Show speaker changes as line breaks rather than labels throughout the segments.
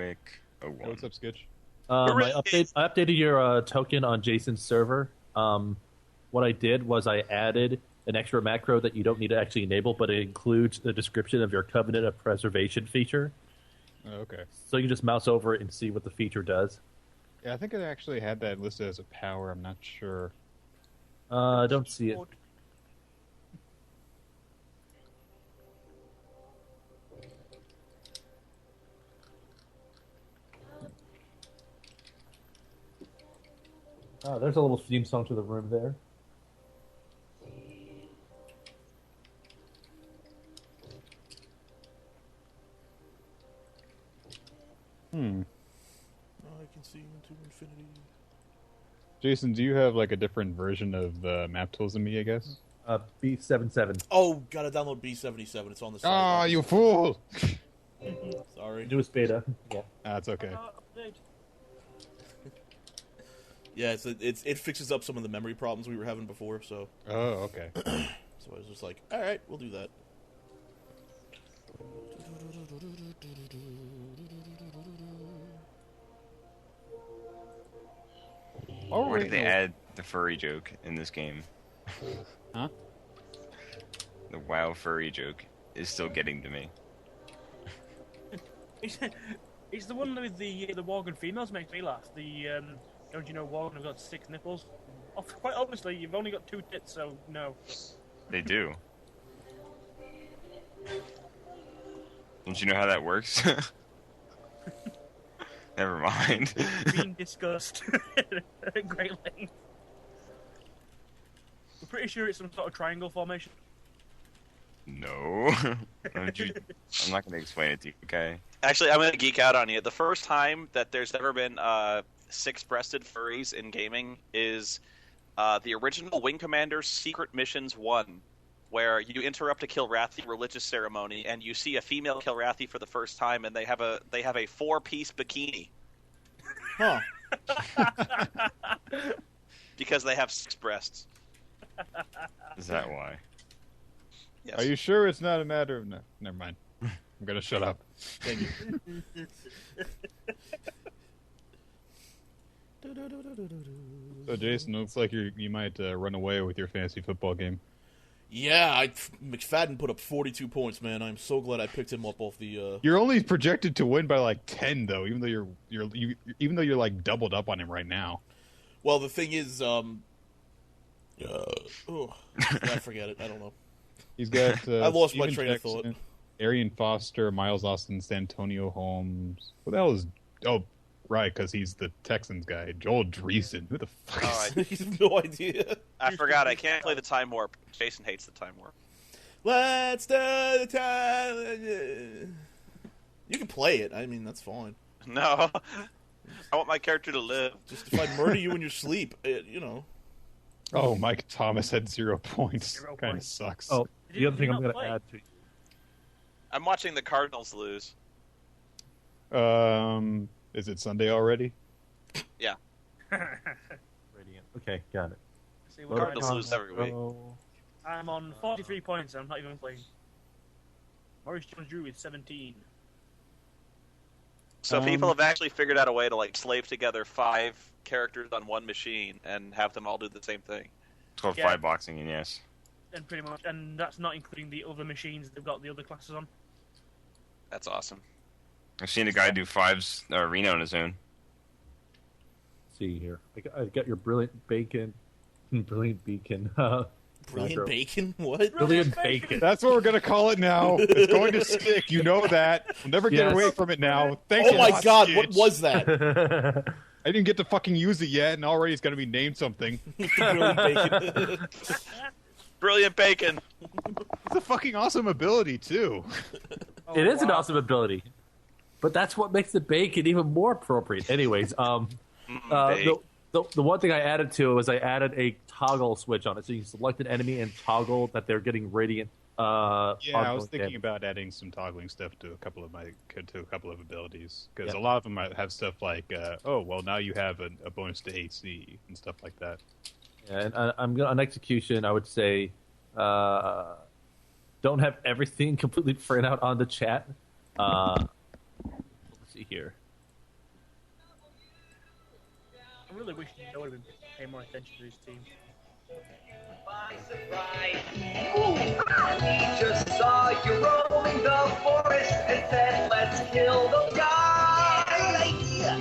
Wyrmwick. Oh,
Hey, what's up, Skitch?
I updated your token on Jason's server. What I did was I added an extra macro that you don't need to actually enable, but it includes the description of your Covenant of Preservation feature.
Oh, okay.
So you can just mouse over it and see what the feature does.
Yeah, I think I actually had that listed as a power. I'm not sure.
I don't see it. Oh, there's a little theme song to the room there.
I can see into infinity.
Jason, do you have like a different version of map tools than me, I guess?
B77.
Oh, gotta download B77. It's on the site.
Ah, you fool!
Sorry.
Newest beta. Yeah.
That's okay.
Yeah, it fixes up some of the memory problems we were having before, so...
Oh, okay.
So I was just like, alright, we'll do that.
Why did they add the furry joke in this game?
Huh?
The WoW furry joke is still getting to me.
It's the one with the Worgen females makes me laugh. Don't you know Worgen have got 6 nipples? Oh, quite honestly, you've only got 2 tits, so no.
They do. Don't you know how that works? Never mind.
Being discussed at great length. I'm pretty sure it's some sort of triangle formation.
No. I'm not going to explain it to you, okay?
Actually, I'm going to geek out on you. The first time that there's ever been 6-breasted furries in gaming is the original Wing Commander's Secret Missions 1, where you interrupt a Kilrathi religious ceremony and you see a female Kilrathi for the first time, and they have a 4-piece bikini.
Huh.
Because they have 6 breasts.
Is that why?
Yes.
Are you sure it's not a matter of... No, never mind. I'm gonna shut up.
Thank you.
So, Jason, it looks like you might run away with your fantasy football game.
Yeah, McFadden put up 42 points, man. I'm so glad I picked him up off the...
You're only projected to win by like 10, though, even though you're like doubled up on him right now.
Well, the thing is, forget it. I don't know.
He's got.
I lost my
Steven
train of thought.
Arian Foster, Miles Austin, Santonio Holmes. What the hell is? Oh, right, because he's the Texans guy. Joel Dreesen. Who the fuck is?
I have no idea.
I forgot. I can't play the Time Warp. Jason hates the Time Warp.
Let's do the time. You can play it. I mean, that's fine.
No. I want my character to live.
Just if I murder you in your sleep, you know.
Oh, Mike Thomas had 0 points.
0
Kind of
points.
sucks.
Oh, the other thing I'm going to
play?
add to...
I'm watching the Cardinals lose.
Is it Sunday already?
Yeah.
Radiant. Okay, got it.
See what
Cardinals lose every week.
I'm on 43 points. I'm not even playing. Maurice Jones-Drew with 17.
So people have actually figured out a way to like slave together 5 characters on one machine and have them all do the same thing.
It's called
Yeah.
5 boxing, and yes.
And pretty much, and that's not including the other machines they've got the other classes on.
That's awesome.
I've seen a guy do 5's arena on his own.
See here. I got your brilliant bacon. Brilliant beacon.
Brilliant
macro.
bacon? What?
Brilliant bacon.
That's what we're gonna call it now. It's going to stick. You know that. We'll never get
Yes.
away from it now. Thanks.
Oh my god,
Skitch.
what was that?
I didn't get to fucking use it yet, and already it's gonna be named something.
Brilliant bacon.
Brilliant bacon.
It's a fucking awesome ability too.
It is an awesome ability, but that's what makes the bacon even more appropriate. Anyways, the one thing I added to it was I added a toggle switch on it, so you can select an enemy and toggle that they're getting radiant.
Yeah, I was
ongoing
thinking
damage.
about adding some toggling stuff to a couple of abilities because a lot of them might have stuff like, oh well, now you have a bonus to AC and stuff like that.
Yeah, and I'm gonna, on execution, I would say, don't have everything completely printed out on the chat. Let's see here.
I really wish no one would pay more attention to these teams.
By surprise, he just saw you roaming the forest and said, "Let's kill the guy."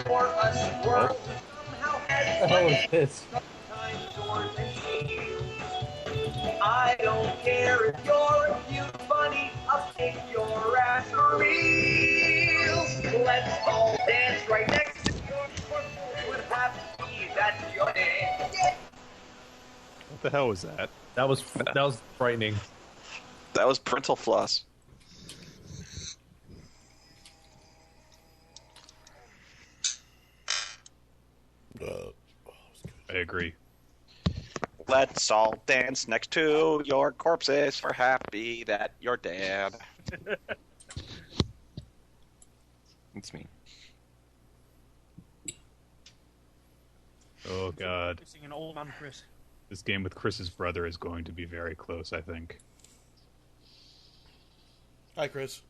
For a squirrel somehow has
What the hell is this?
sometimes swords and shields. I don't care if you're a cute bunny, I'll kick your ass for reals. Let's all dance right next to your squirrel. Would have to be that's your name.
What the hell was that?
That was frightening.
That was parental floss.
I agree.
Let's all dance next to your corpses. We're happy that you're dead.
It's me.
Oh god.
Missing an old man, Chris.
This game with Chris's brother is going to be very close, I think.
Hi, Chris.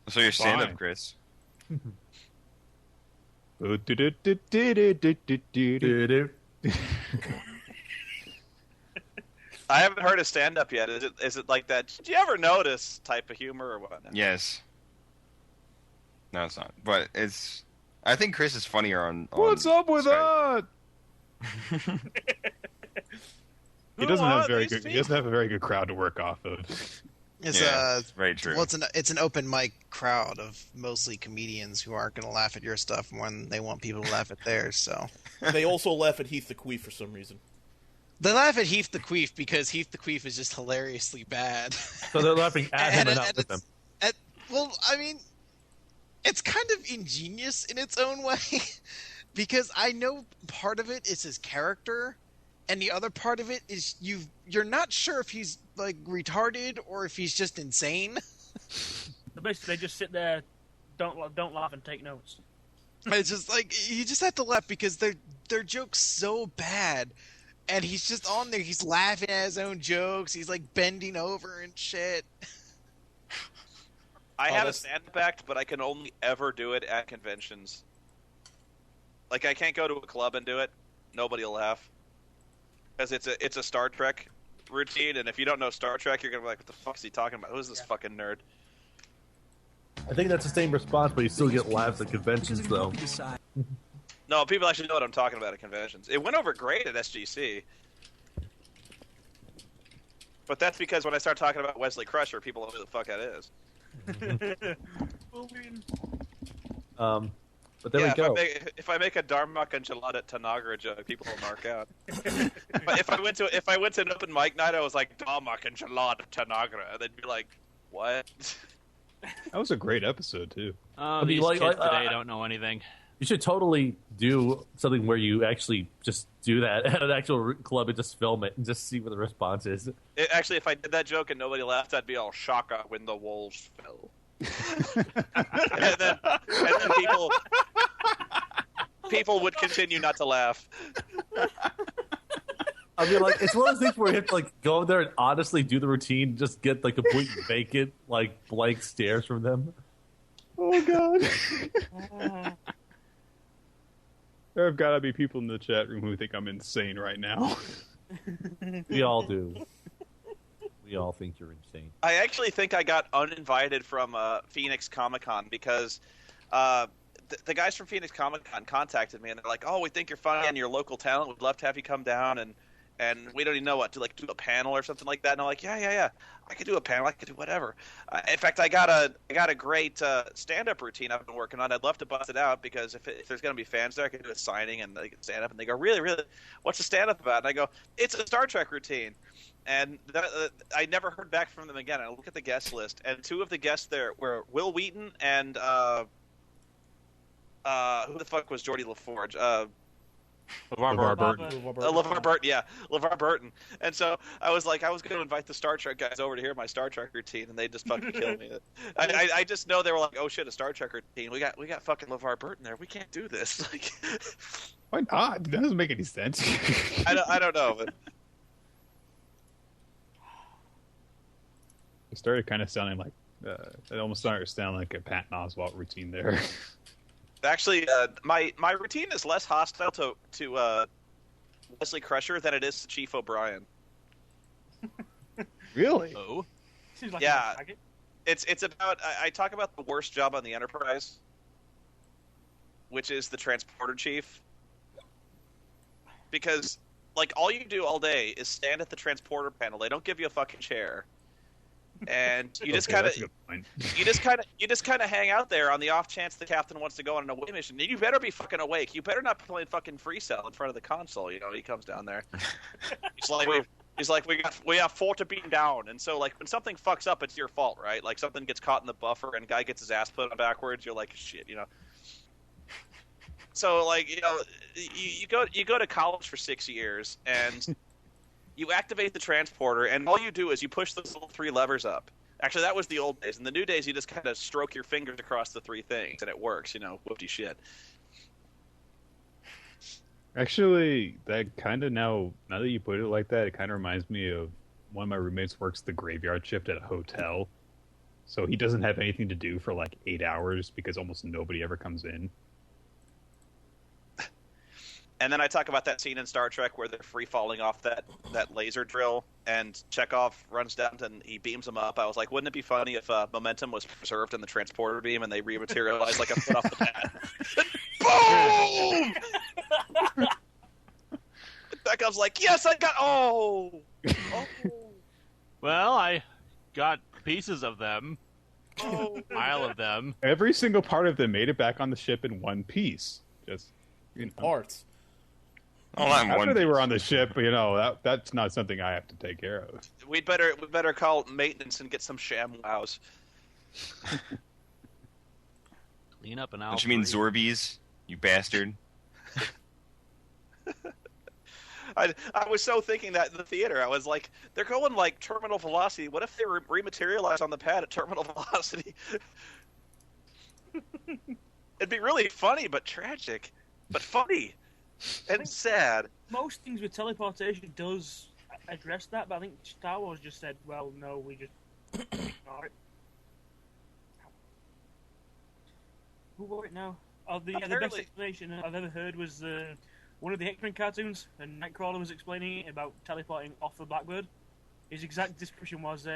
So your stand-up,
Fine.
Chris.
I haven't heard a stand-up yet. Is it like that? Did you ever notice type of humor or what?
Yes. No, it's not. But it's. I think Chris is funnier on
What's up with
Skype.
that? He doesn't have very good. He doesn't have a very good crowd to work off of.
It's
It's very true.
well, it's an open mic crowd of mostly comedians who aren't going to laugh at your stuff when they want people to laugh at theirs. So
They also laugh at Heath the Queef for some reason.
they laugh at Heath the Queef because Heath the Queef is just hilariously bad.
So they're laughing at him and not with him.
Well, I mean, it's kind of ingenious in its own way because I know part of it is his character, and the other part of it is you're not sure if he's like retarded or if he's just insane.
So basically, they just sit there, don't laugh and take notes.
It's just like you just have to laugh because their jokes so bad, and he's just on there. He's laughing at his own jokes. He's like bending over and shit.
I have a
that's-
stand-up act, but I can only ever do it at conventions. Like, I can't go to a club and do it. Nobody will laugh. Because it's a Star Trek routine, and if you don't know Star Trek, you're going to be like, what the fuck is he talking about? Who's this fucking nerd?
I think that's the same response, but you still get laughs at conventions, though.
No, people actually know what I'm talking about at conventions. It went over great at SGC. But that's because when I start talking about Wesley Crusher, people know who the fuck that is.
But there we go.
If I make a Darmok and Gelada Tanagra joke, people will mark out. But if I went to an open mic night, I was like Darmok and Gelada Tanagra, they'd be like, "What?"
That was a great episode too.
Oh,
mean,
these
like-
kids
like,
today don't know anything.
You should totally do something where you actually just do that at an actual club and just film it and just see what the response is.
Actually, if I did that joke and nobody laughed, I'd be all shaka when the wolves fell. and then people would continue not to laugh.
I mean, like, it's one of those things where you have to, like, go there and honestly do the routine, just get, like, complete vacant, like, blank stares from them.
Oh god. There have got to be people in the chat room who think I'm insane right now.
We all do. We all think you're insane.
I actually think I got uninvited from Phoenix Comic Con because the guys from Phoenix Comic Con contacted me and they're like, "Oh, we think you're funny and you're local talent. We'd love to have you come down and we don't even know what to do a panel or something like that." And I'm like, yeah, I could do a panel. I could do whatever. In fact, I got a great stand-up routine I've been working on. I'd love to bust it out because if there's going to be fans there, I could do a signing and they can stand up and they go, really, what's the stand-up about? And I go, it's a Star Trek routine. And I never heard back from them again. I look at the guest list, and two of the guests there were Will Wheaton and who the fuck was Geordie LaForge?
LeVar Burton.
LeVar Burton, yeah, LeVar Burton. And so I was going to invite the Star Trek guys over to hear my Star Trek routine, and they just fucking killed me. I just know they were like, oh shit, a Star Trek routine. We got fucking LeVar Burton there. We can't do this. Like,
Why not? That doesn't make any sense.
I don't know, but
It started kind of sounding like it almost started to sound like a Patton Oswalt routine there.
Actually, my routine is less hostile to Wesley Crusher than it is to Chief O'Brien.
Really?
Oh, seems like
Yeah.
a faggot.
It's about I talk about the worst job on the Enterprise, which is the transporter chief. Because like all you do all day is stand at the transporter panel. They don't give you a fucking chair. And you just kind of
that's a good point.
you just kind of hang out there on the off chance the captain wants to go on an away mission. And you better be fucking awake. You better not be playing fucking free cell in front of the console. You know, he comes down there. He's like we have 4 to beam down, and so like when something fucks up, it's your fault, right? Like something gets caught in the buffer and guy gets his ass put on backwards. You're like shit, you know. So like you go to college for 6 years and. You activate the transporter, and all you do is you push those little 3 levers up. Actually, that was the old days. In the new days, you just kind of stroke your fingers across the 3 things, and it works, you know, whoopty shit.
Actually, that kind of now that you put it like that, it kind of reminds me of one of my roommates works the graveyard shift at a hotel. So he doesn't have anything to do for like 8 hours because almost nobody ever comes in.
And then I talk about that scene in Star Trek where they're free falling off that laser drill, and Chekhov runs down and he beams them up. I was like, wouldn't it be funny if momentum was preserved in the transporter beam and they rematerialized like a foot off the pad? Boom! Chekhov's like, yes, I got. Oh.
Well, I got pieces of them.
Oh.
Pile of them.
Every single part of them made it back on the ship in one piece. Just
Parts.
Oh, not
after
one.
they were on the ship, that's not something I have to take care of.
We'd better call maintenance and get some sham wows.
Clean up an
Don't you mean Zorbies, you bastard?
I was so thinking that in the theater. I was like, they're going like terminal velocity. What if they rematerialize on the pad at terminal velocity? It'd be really funny, but tragic. But funny. And sad.
Most things with teleportation does address that, but I think Star Wars just said, well, no, we just ignore it. Who wrote it now? Oh, the best explanation I've ever heard was one of the X-Men cartoons, and Nightcrawler was explaining it about teleporting off the Blackbird. His exact description was,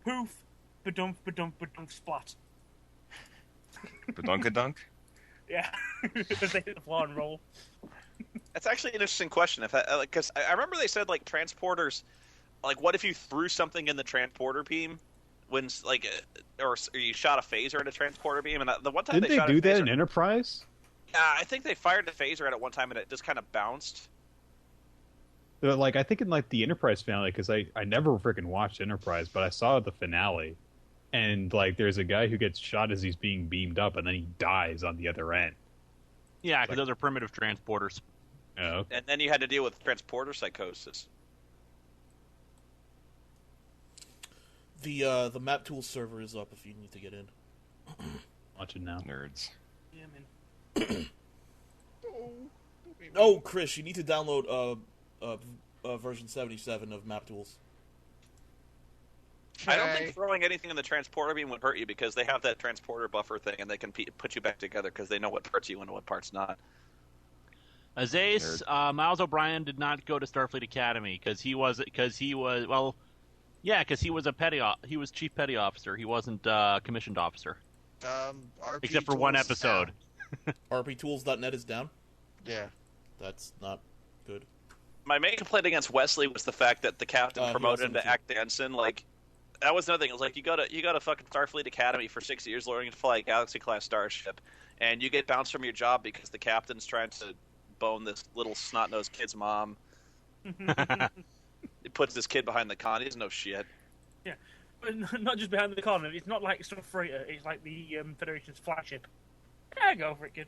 poof, badump, badump, badump, splat.
Badunkadunk?
Yeah, as they hit the floor and roll.
That's actually an interesting question. Because I remember they said like transporters, like what if you threw something in the transporter beam, when like, or you shot a phaser in a transporter beam, and the one time
Didn't they do that in Enterprise?
Yeah, I think they fired the phaser at it one time and it just kind of bounced.
Like I think in like the Enterprise finale, because I never freaking watched Enterprise, but I saw the finale, and like there's a guy who gets shot as he's being beamed up, and then he dies on the other end.
Yeah, because those are primitive transporters.
Oh, okay.
And then you had to deal with transporter psychosis.
The map tool server is up if you need to get in.
Watch it now.
Nerds.
Yeah, man.
Oh, Chris, you need to download version 77 of map tools.
I don't think throwing anything in the transporter beam would hurt you because they have that transporter buffer thing and they can put you back together because they know what parts you and what parts not.
Azace, Miles O'Brien did not go to Starfleet Academy because he was a he was chief petty officer. He wasn't commissioned officer. Except for one episode.
RPTools.net is down?
Yeah.
That's not good.
My main complaint against Wesley was the fact that the captain promoted him to act ensign. Like, that was another thing. It was like, you go to fucking Starfleet Academy for 6 years learning to fly a Galaxy-class starship, and you get bounced from your job because the captain's trying to bone this little snot-nosed kid's mom. He puts this kid behind the con. He doesn't know shit.
Yeah, but not just behind the con. It's not like some freighter. It's like the Federation's flagship. Yeah, go for it, kid.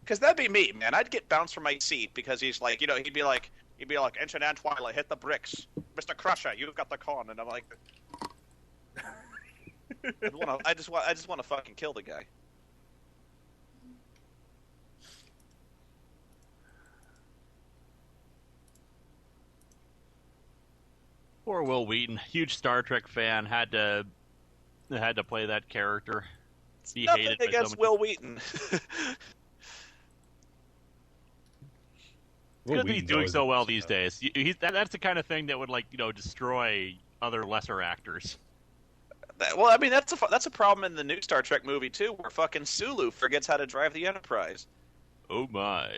Because that'd be me, man. I'd get bounced from my seat because he's like, he'd be like, Ensign Antweiler, hit the bricks. Mr. Crusher, you've got the con. And I'm like, I just want to fucking kill the guy.
Poor Will Wheaton, huge Star Trek fan, had to play that character. be
Nothing
hated by so
against
many.
Will Wheaton.
Because he's doing so well these days. That's the kind of thing that would destroy other lesser actors.
Well, I mean that's a problem in the new Star Trek movie too, where fucking Sulu forgets how to drive the Enterprise.
Oh my!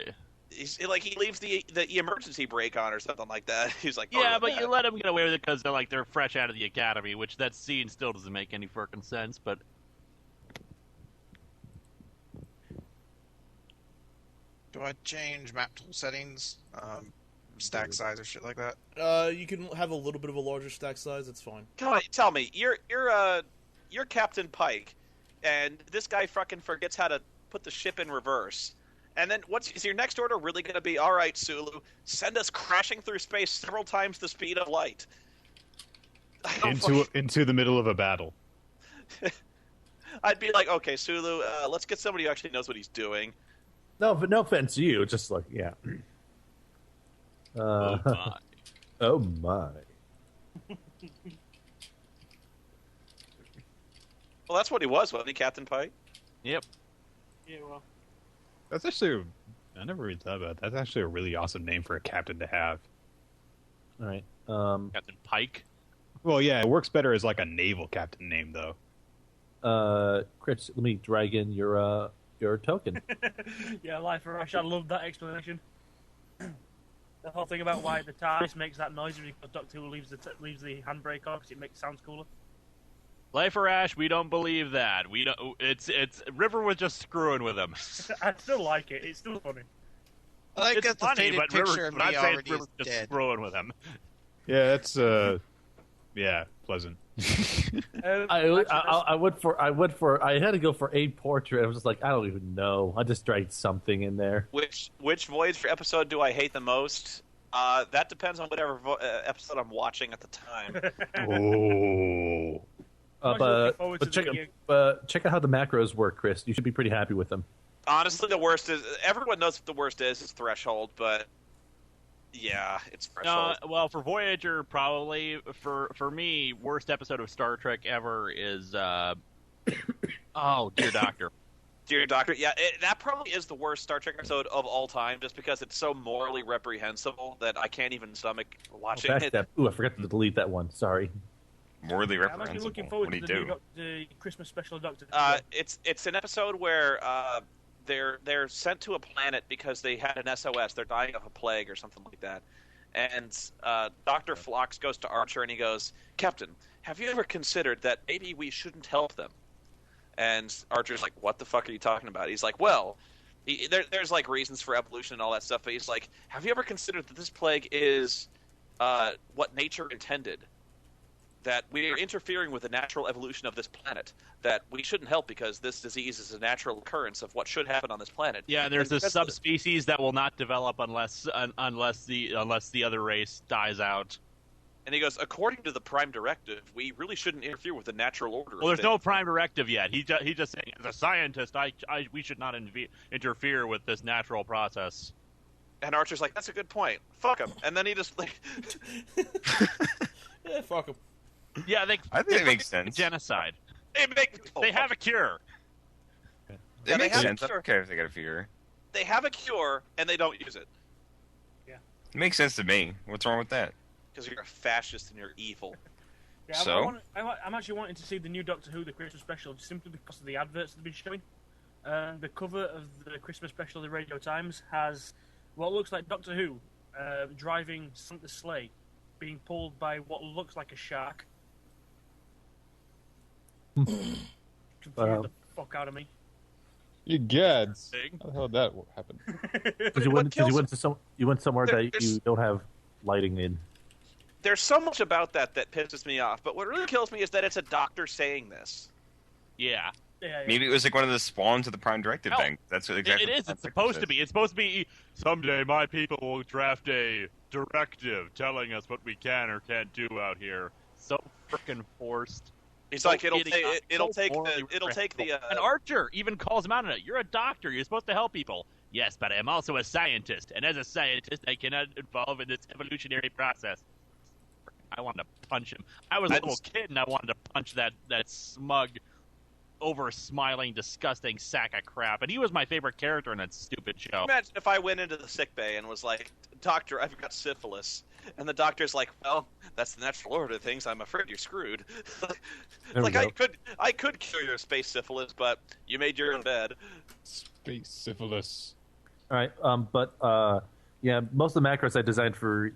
He leaves the emergency brake on or something like that. He's like,
yeah, but you let him get away with it because they're fresh out of the academy, which that scene still doesn't make any fucking sense. But
Do I change map tool settings, stack size or shit like that?
You can have a little bit of a larger stack size. It's fine.
Come on, tell me, you're Captain Pike, and this guy fucking forgets how to put the ship in reverse. And then is your next order really going to be, all right, Sulu, send us crashing through space several times the speed of light?
Into the middle of a battle.
I'd be like, okay, Sulu, let's get somebody who actually knows what he's doing.
No, but no offense to you. Just like, yeah.
oh my!
Oh my!
Well, that's what he was, wasn't he, Captain Pike?
Yep.
Yeah, well.
That's actually, I never really thought about it. That's actually a really awesome name for a captain to have.
All right.
Captain Pike.
Well, yeah, it works better as like a naval captain name, though.
Chris, let me drag in your token.
Yeah, Life of Rush, I love that explanation. The whole thing about why the TARDIS makes that noise because Doctor Who leaves the handbrake on because it sounds cooler.
Life or Ash, we don't believe that. We don't. It's River was just screwing with him.
I still like it. It's still funny.
I like
It's
that the
funny,
faded
but
picture of
River,
me
I'm saying
already
River's
is
just
dead.
screwing with him.
Yeah, that's yeah, pleasant.
I went for. I had to go for a portrait. I was just like, I don't even know. I just dragged something in there.
Which Voyager episode do I hate the most? That depends on whatever episode I'm watching at the time.
Oh.
But check out how the macros work, Chris. You should be pretty happy with them.
Honestly, the worst is everyone knows what the worst is Threshold, but yeah, it's Threshold.
Well, for Voyager, probably for me, worst episode of Star Trek ever is Dear Doctor.
Dear Doctor, yeah, that probably is the worst Star Trek episode of all time, just because it's so morally reprehensible that I can't even stomach watching it.
Ooh, I forgot to delete that one. Sorry.
Morally
I'm actually
reprehensible.
looking forward
What
to
do you do?
the Christmas special of Doctor.
It's an episode where they're sent to a planet because they had an SOS. They're dying of a plague or something like that. And Dr. Phlox goes to Archer and he goes, Captain, have you ever considered that maybe we shouldn't help them? And Archer's like, what the fuck are you talking about? He's like, well, there's like reasons for evolution and all that stuff, but he's like, have you ever considered that this plague is what nature intended? That we are interfering with the natural evolution of this planet, that we shouldn't help because this disease is a natural occurrence of what should happen on this planet.
Yeah, and there's a subspecies that will not develop unless the other race dies out.
And he goes, according to the Prime Directive, we really shouldn't interfere with the natural order.
Well, there's no Prime Directive yet. He just saying, as a scientist, we should not interfere with this natural process.
And Archer's like, that's a good point. Fuck him. And then he just like,
Yeah, fuck him.
Yeah,
I think it makes sense.
Genocide.
They
have a cure.
It makes
have a
sense. I
cure.
don't care if they got a fear.
They have a cure and they don't use it
It makes sense to me. What's wrong with that?
because you're a fascist and you're evil.
Yeah,
So?
I'm actually wanting to see the new Doctor Who, the Christmas special, simply because of the adverts they've been showing. The cover of the Christmas special of the Radio Times has what looks like Doctor Who driving Santa's sleigh, being pulled by what looks like a shark. Confused the fuck out of me.
You gads. How the hell did that happen?
Because you went somewhere that you don't have lighting in.
There's so much about that pisses me off, but what really kills me is that it's a doctor saying this.
Yeah.
Maybe it was like one of the spawns of the Prime Directive thing. That's what exactly.
It is. It's supposed to be. It's supposed to be. Someday my people will draft a directive telling us what we can or can't do out here. So freaking forced.
He's like, it'll take the.
An Archer even calls him out on it. You're a doctor. You're supposed to help people. Yes, but I am also a scientist, and as a scientist, I cannot involve in this evolutionary process. I wanted to punch him. I was a little kid, and I wanted to punch that smug. over-smiling, disgusting sack of crap. And he was my favorite character in that stupid show.
Imagine if I went into the sick bay and was like, "Doctor, I've got syphilis," and the doctor's like, "Well, that's the natural order of things. I'm afraid you're screwed." Like I could cure your space syphilis, but you made your own bed.
Space syphilis.
All right, yeah, most of the macros I designed for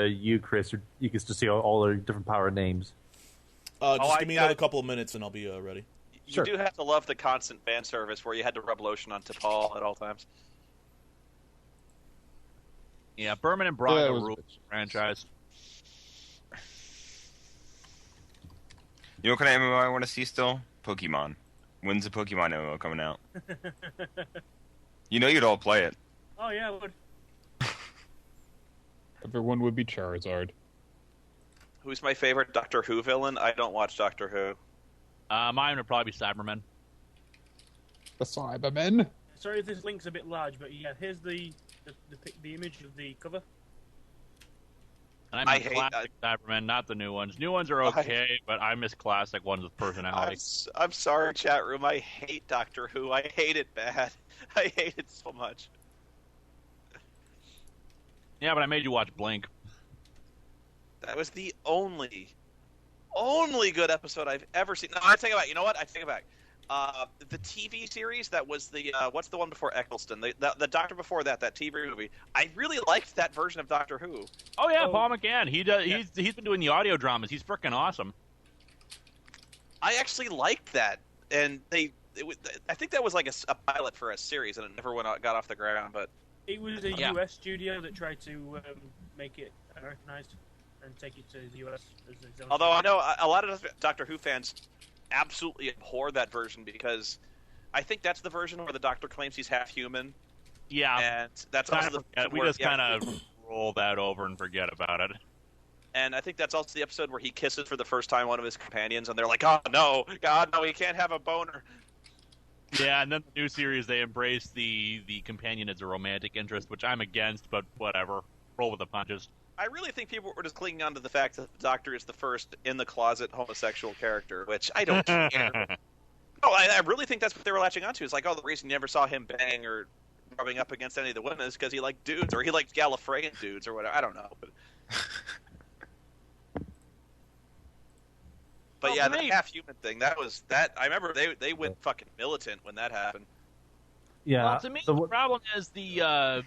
you, Chris, you can just see all the different power names.
Just give me another couple of minutes and I'll be ready.
You do have to love the constant fan service where you had to rub lotion on T'Pol at all times.
Yeah, Berman and Braga rules franchise.
You know what kind of MMO I want to see still? Pokemon. When's the Pokemon MMO coming out? You know you'd all play it.
Oh yeah, I would.
Everyone would be Charizard.
Who's my favorite Doctor Who villain? I don't watch Doctor Who.
Mine would probably be Cybermen.
The Cybermen?
Sorry if this link's a bit large, but yeah, here's the image of the cover.
And I miss classic Cybermen, not the new ones. New ones are okay, but I miss classic ones with personality.
I'm sorry, chat room. I hate Doctor Who. I hate it bad. I hate it so much.
Yeah, but I made you watch Blink.
That was the only good episode I've ever seen. No, I take it back. You know what? I take it back. The TV series that was the what's the one before Eccleston? The Doctor before that TV movie. I really liked that version of Doctor Who.
Oh yeah, Paul McGann. He does. Yeah. He's been doing the audio dramas. He's freaking awesome.
I actually liked that, and I think that was like a pilot for a series, and it never got off the ground. But
it was a US studio that tried to make it Americanized and take it to the US as its own.
Although I know a lot of Doctor Who fans absolutely abhor that version because I think that's the version where the Doctor claims he's half human.
Yeah,
and that's also
we just kind of roll that over and forget about it.
And I think that's also the episode where he kisses for the first time one of his companions, and they're like, "Oh no, God, no, he can't have a boner."
Yeah, and then the new series they embrace the companion as a romantic interest, which I'm against, but whatever, roll with the punches.
I really think people were just clinging on to the fact that the Doctor is the first in-the-closet homosexual character, which I don't care. No, I really think that's what they were latching onto. It's like, oh, the reason you never saw him bang or rubbing up against any of the women is because he liked dudes, or he liked Gallifreyan dudes, or whatever. I don't know. But yeah, the half-human thing, that I remember they went fucking militant when that happened.
Yeah.
Well, to me, the problem is the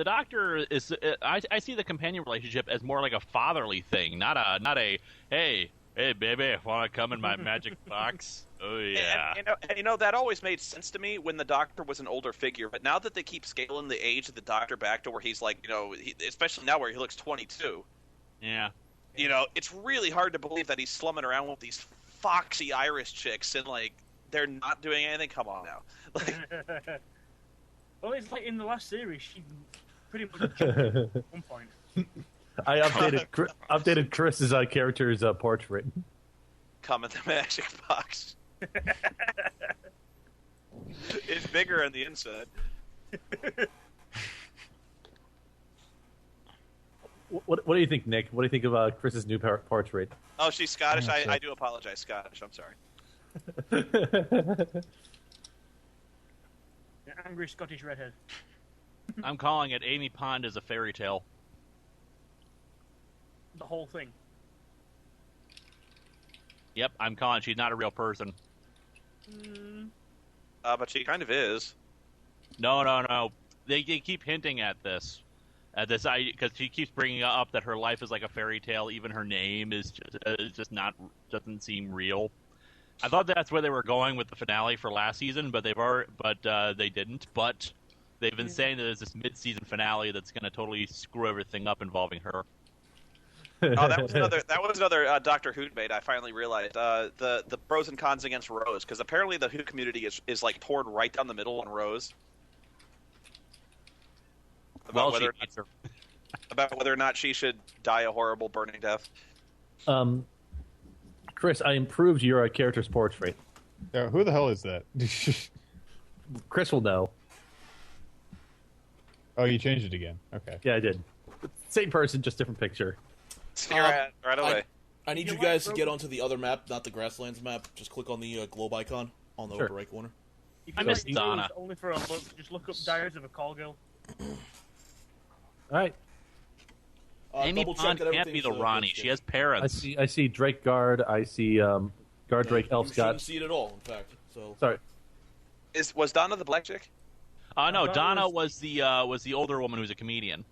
Doctor is. I see the companion relationship as more like a fatherly thing, not a hey baby, want to come in my magic box? Oh yeah.
And that always made sense to me when the Doctor was an older figure. But now that they keep scaling the age of the Doctor back to where he's like, especially now where he looks 22.
Yeah.
It's really hard to believe that he's slumming around with these foxy Irish chicks and like they're not doing anything. Come on now.
Well, it's like in the last series, she pretty much jumped at one point.
I updated Chris's character's portrait.
Come in the magic box. It's bigger on the inside.
What do you think, Nick? What do you think of Chris's new portrait?
Oh, she's Scottish? I do apologize, Scottish. I'm sorry.
Angry Scottish redhead.
I'm calling it Amy Pond is a fairy tale.
The whole thing.
Yep, I'm calling she's not a real person.
But she kind of is.
No. They keep hinting at this. Because she keeps bringing up that her life is like a fairy tale. Even her name is just not, doesn't seem real. I thought that's where they were going with the finale for last season, but they didn't. But they've been saying that there's this mid-season finale that's going to totally screw everything up involving her.
Oh, that was another Doctor Who debate. I finally realized the pros and cons against Rose, because apparently the Who community is like torn right down the middle on Rose. About whether or not she should die a horrible burning death.
Chris, I improved your character's portrait.
Who the hell is that?
Chris will know.
Oh, you changed it again. Okay.
Yeah, I did. Same person, just different picture.
Right away.
I need you guys to get onto the other map, not the Grasslands map. Just click on the globe icon on the upper right corner.
I miss Donna.
Only for a look. Just look up Diaries of a Call Girl.
All right.
Amy Pond can't be the Ronnie. She has parents.
I see Drake Guard. I see Guard Drake Elf
You
Scott.
shouldn't see it at all, in fact. So
Sorry.
Was Donna the black chick?
No, Donna was the older woman who's a comedian.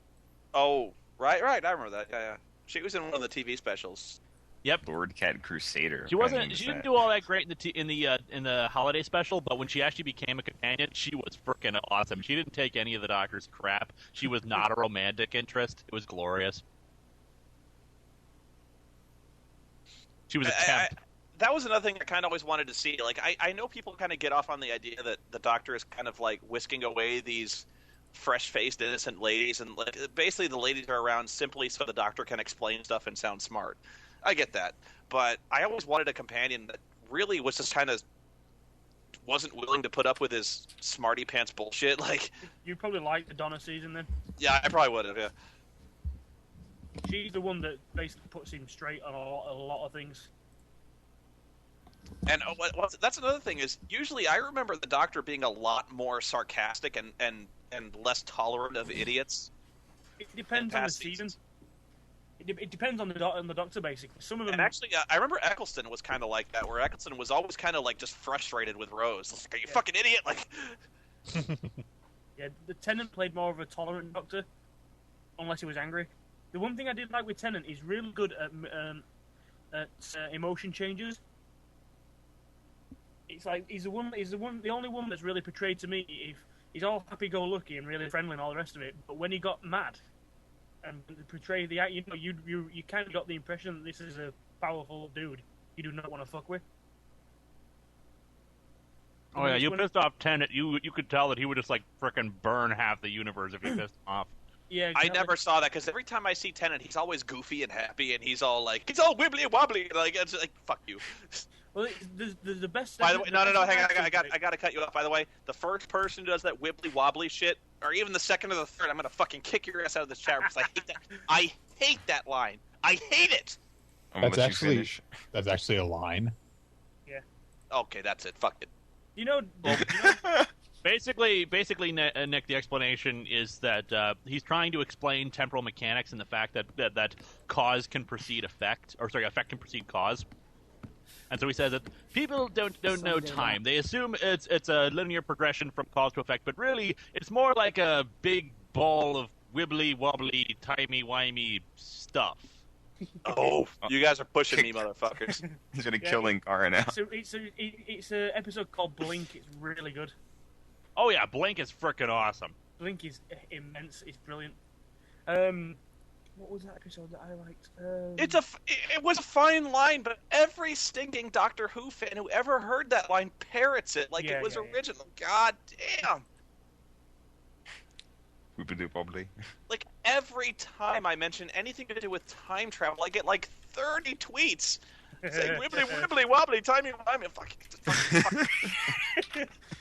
Oh, right. I remember that. Yeah. She was in one of the TV specials.
Yep.
Lord Cat Crusader.
She wasn't. She didn't do all that great in the holiday special, but when she actually became a companion, she was freaking awesome. She didn't take any of the Doctor's crap. She was not a romantic interest. It was glorious. She was a temp.
That was another thing I kind of always wanted to see. Like, I know people kind of get off on the idea that the Doctor is kind of like whisking away these fresh-faced, innocent ladies, and like basically the ladies are around simply so the Doctor can explain stuff and sound smart. I get that, but I always wanted a companion that really was just kind of wasn't willing to put up with his smarty pants bullshit. Like,
You probably like the Donna season then.
yeah, I probably would have. Yeah,
She's the one that basically puts him straight on a lot of things.
and that's another thing is usually I remember the Doctor being a lot more sarcastic and less tolerant of idiots.
It depends on the
past
season.
seasons.
It depends on the Doctor basically. Some of them.
And actually, I remember Eccleston was kind of like that, where Eccleston was always kind of like just frustrated with Rose. Like, are you fucking idiot? Like,
Yeah, the Tennant played more of a tolerant Doctor, unless he was angry. The one thing I did like with Tennant, he's really good at emotion changes. It's like he's the only one that's really portrayed to me. If he's all happy-go-lucky and really friendly and all the rest of it, but when he got mad and portray the act, you kind of got the impression that this is a powerful dude you do not want to fuck with.
Oh yeah, you pissed off Tennant. You could tell that he would just like frickin' burn half the universe if you pissed him off.
Yeah,
I
exactly.
never saw that because every time I see Tennant, he's always goofy and happy, and he's all wibbly wobbly. Like, it's like, fuck you.
Well, the best.
By the way, no, hang on, I got to cut you off. By the way, the first person who does that wibbly wobbly shit, or even the second or the third, I'm gonna fucking kick your ass out of this chat because I hate that. I hate that line. I hate it.
That's actually a line.
Yeah.
Okay, that's it. Fuck it.
You know.
Basically, Nick, the explanation is that he's trying to explain temporal mechanics and the fact that cause can precede effect, or sorry, effect can precede cause. And so he says that people don't know time. They assume it's a linear progression from cause to effect, but really it's more like a big ball of wibbly wobbly, timey wimey stuff.
Oh, you guys are pushing me, motherfuckers.
He's gonna kill Linkara now.
It's an episode called Blink. It's really good.
Oh yeah, Blink is frickin' awesome.
Blink is immense. It's brilliant. What was that episode that I liked?
It was a fine line, but every stinking Doctor Who fan who ever heard that line parrots it like it was original. God damn.
Wibbly wobbly.
Like, every time I mention anything to do with time travel, I get like 30 tweets saying wibbly wibbly wobbly, timey wimey. Fuck.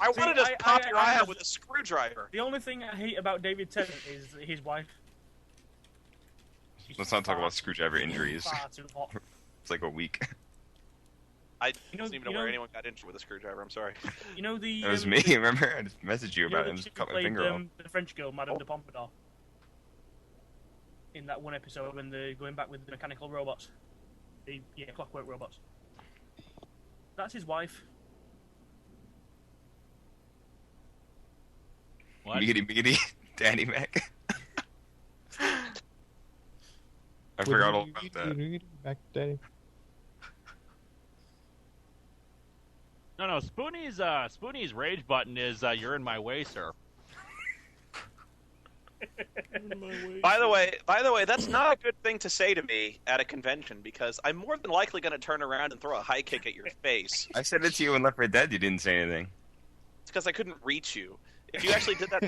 I wanted to pop your eye out with a screwdriver.
The only thing I hate about David Tennant is his wife.
Let's not talk about screwdriver injuries.
Far too hot.
It's like a week.
I wasn't even aware anyone got injured with a screwdriver. I'm sorry.
You know the.
That was me. Remember, I just messaged you about it and just cut my finger off.
The French girl, Madame de Pompadour. In that one episode when they're going back with the mechanical robots, the clockwork robots. That's his wife.
What?
Meaty, Danny Mac. I forgot all about that.
Back Daddy.
No, Spoonie's rage button is "You're in my way, sir."
By the way, that's not a good thing to say to me at a convention because I'm more than likely going to turn around and throw a high kick at your face.
I said it to you in Left 4 Dead. You didn't say anything.
It's because I couldn't reach you. If you actually did that,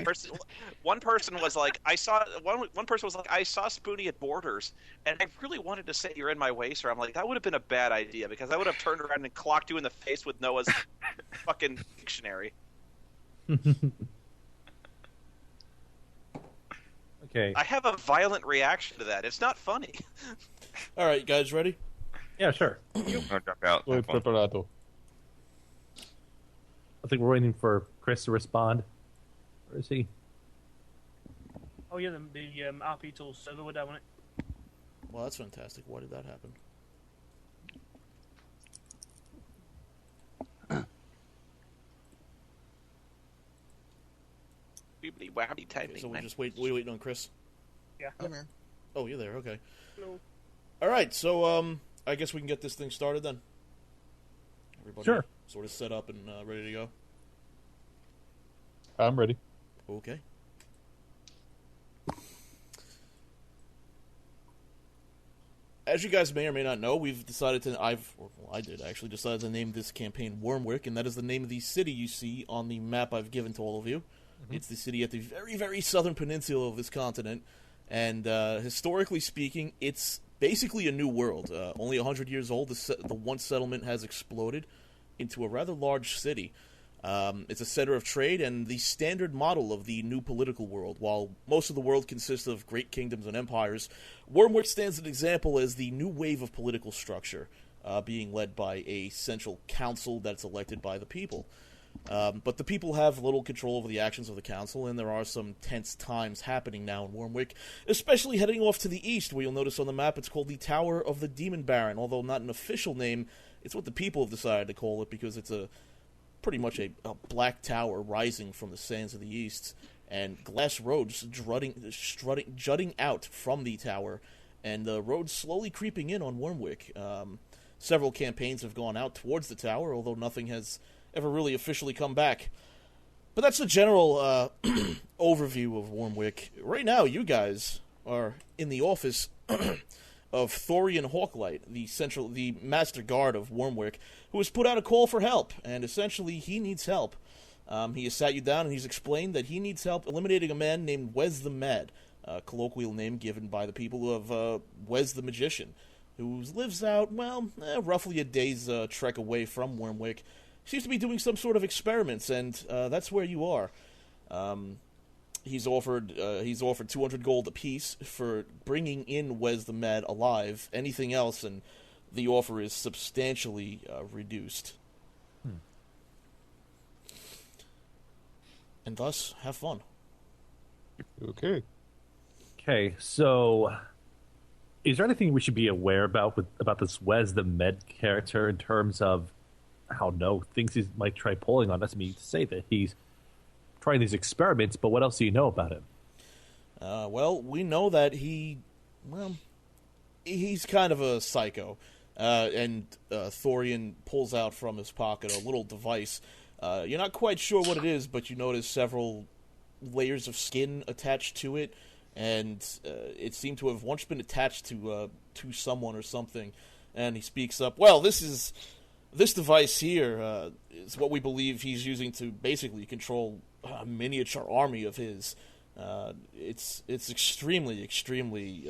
one person was like, I saw Spoonie at Borders, and I really wanted to say "You're in my way, sir." I'm like, that would have been a bad idea because I would have turned around and clocked you in the face with Noah's fucking dictionary.
Okay.
I have a violent reaction to that. It's not funny.
All right, you guys ready?
Yeah, sure.
I'll drop out.
Soy
Have fun.
preparado.
I think we're waiting for Chris to respond. Where is he?
Oh yeah, the RP tools server were down on it.
Well, that's fantastic. Why did that happen? Okay, so we're just waiting on Chris.
Yeah.
I'm here.
Oh, you're there. Okay.
Hello.
All right. So I guess we can get this thing started then. Everybody
Sure.
sort of set up and ready to go.
I'm ready.
Okay. As you guys may or may not know, we've decided to. I did actually decided to name this campaign Wyrmwick, and that is the name of the city you see on the map I've given to all of you. Mm-hmm. It's the city at the very, very southern peninsula of this continent, and historically speaking, it's basically a new world. Only 100 years old, the one settlement has exploded into a rather large city. It's a center of trade and the standard model of the new political world. While most of the world consists of great kingdoms and empires, Wyrmwick stands an example as the new wave of political structure, being led by a central council that's elected by the people. But the people have little control over the actions of the council, and there are some tense times happening now in Wyrmwick, especially heading off to the east, where you'll notice on the map it's called the Tower of the Demon Baron. Although not an official name, it's what the people have decided to call it because it's pretty much a black tower rising from the sands of the east, and glass roads jutting out from the tower, and the roads slowly creeping in on Wyrmwick. Several campaigns have gone out towards the tower, although nothing has ever really officially come back. But that's the general overview of Wyrmwick. Right now, you guys are in the office of Thorian Hawklight, the master guard of Wyrmwick, who has put out a call for help, and essentially he needs help. He has sat you down and he's explained that he needs help eliminating a man named Wes the Mad, a colloquial name given by the people of Wes the Magician, who lives out, roughly a day's trek away from Wyrmwick. Seems to be doing some sort of experiments, and that's where you are. He's offered 200 gold apiece for bringing in Wes the Mad alive. Anything else, and the offer is substantially reduced. And thus, have fun.
Okay.
Okay, so is there anything we should be aware about this Wes the Med character in terms of things he might try pulling on us? I mean, to say that he's trying these experiments, but what else do you know about him?
Well, we know that he's kind of a psycho. And Thorian pulls out from his pocket a little device. You're not quite sure what it is, but you notice several layers of skin attached to it, and it seemed to have once been attached to someone or something. And he speaks up, well, this device here is what we believe he's using to basically control a miniature army of his. It's extremely, extremely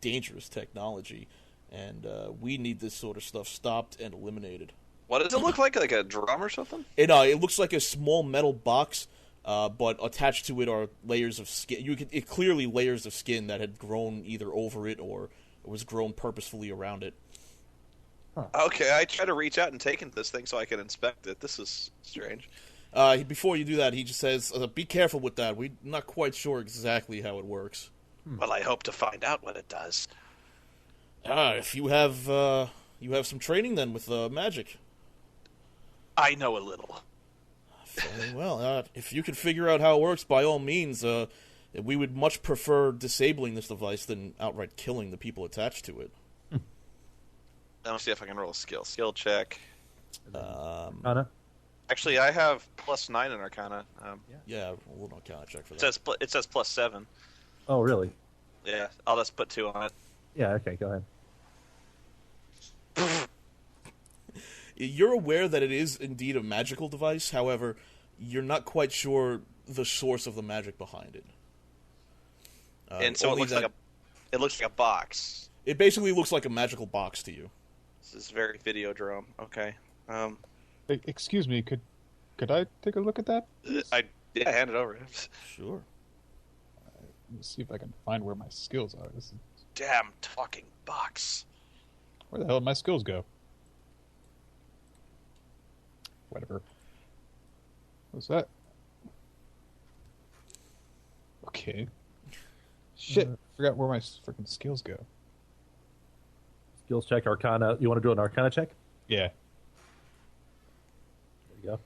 dangerous technology, and we need this sort of stuff stopped and eliminated.
What does it look like? Like a drum or something?
It looks like a small metal box, but attached to it are layers of skin. Clearly layers of skin that had grown either over it or was grown purposefully around it.
Okay, I try to reach out and take into this thing so I can inspect it. This is strange.
Before you do that, he just says, be careful with that. We're not quite sure exactly how it works.
Well, I hope to find out what it does.
If you have some training then with magic.
I know a little.
Very well. If you could figure out how it works, by all means, we would much prefer disabling this device than outright killing the people attached to it.
Let me see if I can roll a skill check.
Arcana?
Actually, I have +9 in Arcana.
Yeah, we'll not Arcana check for that.
It says +7.
Oh, really?
Yeah, I'll just put 2 on it.
Yeah, okay, go ahead.
You're aware that it is indeed a magical device, however, you're not quite sure the source of the magic behind it.
And so it looks like a box.
It basically looks like a magical box to you.
This is very Videodrome. Okay.
Excuse me, could I take a look at that?
Hand it over.
Sure.
Let me see if I can find where my skills are. This is...
Damn talking box.
Where the hell did my skills go? Whatever. What's that? Okay. Shit, forgot where my freaking skills go.
Skills check, Arcana. You want to do an Arcana check?
Yeah.
There you go.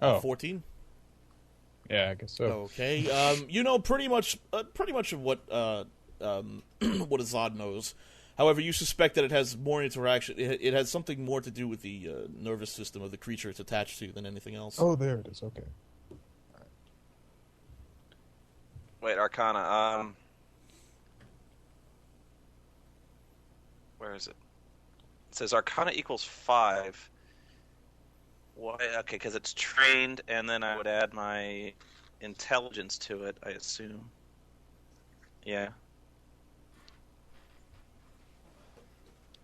Oh,
14.
yeah, I guess so.
Okay. You know pretty much of what what Azad knows. However, you suspect that it has more interaction. It has something more to do with the nervous system of the creature it's attached to than anything else.
Oh, there it is. Okay.
Wait, Arcana. Where is it? It says Arcana equals 5. Why? Okay, because it's trained, and then I would add my intelligence to it, I assume. Yeah.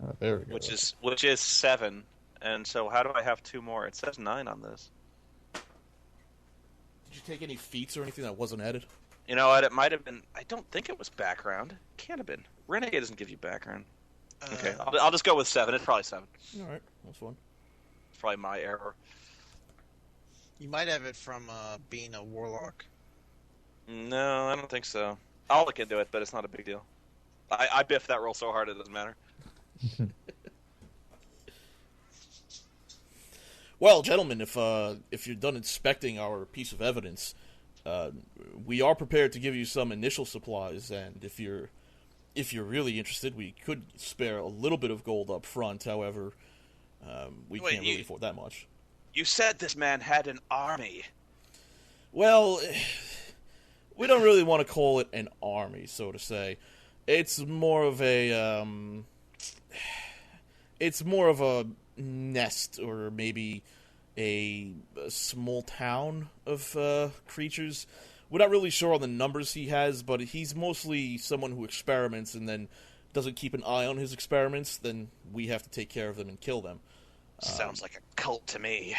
Oh, there we go.
Which is 7. And so how do I have 2 more? It says 9 on this.
Did you take any feats or anything that wasn't added?
You know what? It might have been. I don't think it was background. It can't have been. Renegade doesn't give you background. Okay, I'll just go with 7. It's probably 7.
All right, that's fine.
It's probably my error.
You might have it from being a warlock.
No, I don't think so. I'll look into it, but it's not a big deal. I biffed that roll so hard it doesn't matter.
Well, gentlemen, if you're done inspecting our piece of evidence, we are prepared to give you some initial supplies, and if you're really interested, we could spare a little bit of gold up front. However, we can't really afford that much.
You said this man had an army.
Well, we don't really want to call it an army, so to say. It's more of a nest, or maybe a small town of creatures. We're not really sure on the numbers he has, but he's mostly someone who experiments and then doesn't keep an eye on his experiments. Then we have to take care of them and kill them.
Sounds like a cult to me.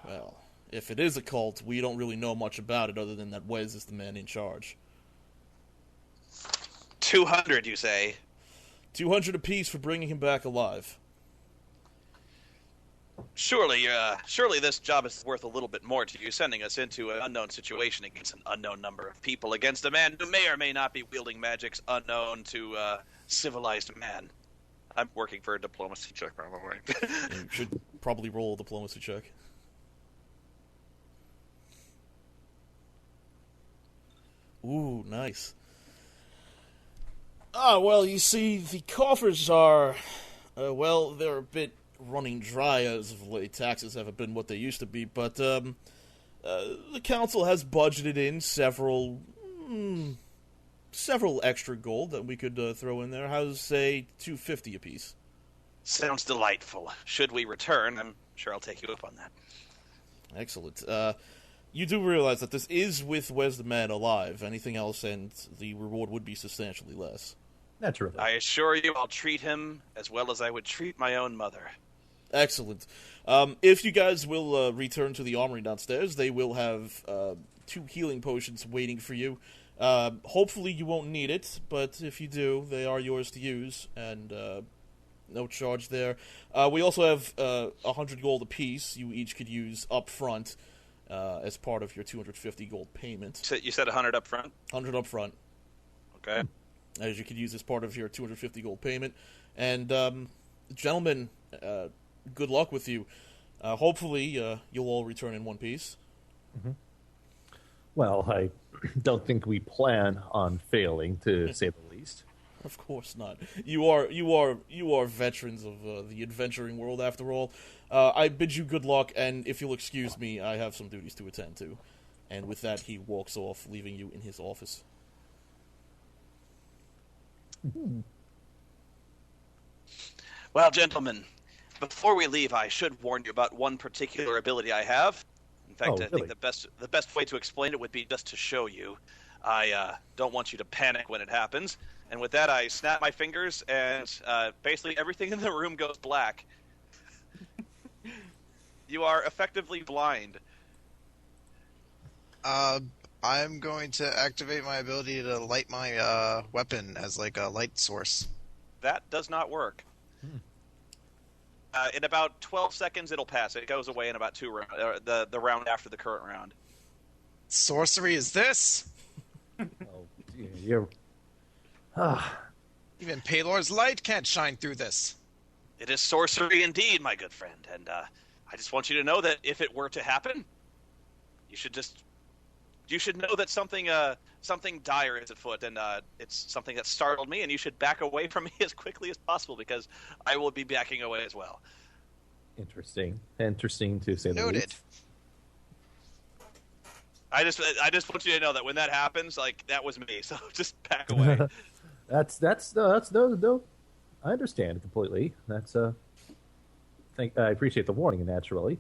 Well, if it is a cult, we don't really know much about it other than that Wes is the man in charge.
200, you say?
200 apiece for bringing him back alive.
Surely this job is worth a little bit more to you, sending us into an unknown situation against an unknown number of people, against a man who may or may not be wielding magics unknown to civilized man. I'm working for a diplomacy check, by the way.
You should probably roll a diplomacy check. Ooh, nice. Well, you see, the coffers are, they're a bit running dry as of late. Taxes haven't been what they used to be, but the council has budgeted in several extra gold that we could throw in there. How's, say, 250 apiece?
Sounds delightful. Should we return, I'm sure I'll take you up on that.
Excellent. You do realize that this is with Wes the Man alive. Anything else, and the reward would be substantially less.
Naturally.
I assure you I'll treat him as well as I would treat my own mother.
Excellent. If you guys will return to the armory downstairs, they will have 2 healing potions waiting for you. Hopefully you won't need it, but if you do, they are yours to use, and no charge there. We also have 100 gold apiece you each could use up front as part of your 250 gold payment.
You said 100 up front?
100 up front.
Okay.
As you could use as part of your 250 gold payment. And, gentlemen, good luck with you. Hopefully, you'll all return in one piece.
Mm-hmm. Well, I don't think we plan on failing, to say the least.
Of course not. You are veterans of the adventuring world, after all. I bid you good luck, and if you'll excuse me, I have some duties to attend to. And with that, he walks off, leaving you in his office.
Well, gentlemen, before we leave, I should warn you about one particular ability I have. In fact, I think the best way to explain it would be just to show you. I don't want you to panic when it happens. And with that, I snap my fingers, and basically everything in the room goes black. You are effectively blind.
I'm going to activate my ability to light my weapon as like a light source.
that does not work. In about 12 seconds, it'll pass. It goes away in about 2 rounds. The round after the current round.
Sorcery is this?
Oh, you're.
Even Palor's light can't shine through this.
It is sorcery indeed, my good friend. And I just want you to know that if it were to happen, you should know that something dire is afoot, and it's something that startled me, and you should back away from me as quickly as possible, because I will be backing away as well.
Interesting to say the
Noted.
least.
I just want you to know that when that happens, like, that was me. So just back away.
That's no. I understand completely. That's I appreciate the warning naturally.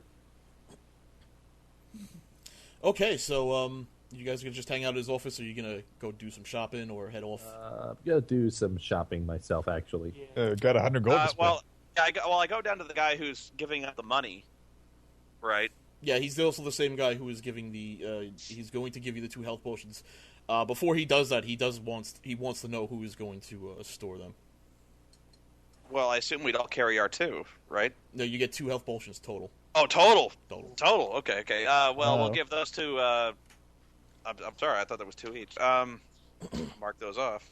Okay, so you guys are gonna just hang out at his office, or are you gonna go do some shopping or head off?
I'm gonna do some shopping myself, actually.
Got 100 gold to spend.
Well, yeah, I go down to the guy who's giving out the money, right?
Yeah, he's also the same guy who is giving he's going to give you the 2 health potions. Before he does that, he wants to know who is going to store them.
Well, I assume we'd all carry our 2, right?
No, you get 2 health potions total.
Oh, total.
Total.
Okay. We'll give those to. I'm sorry, I thought there was 2 each. Mark those off.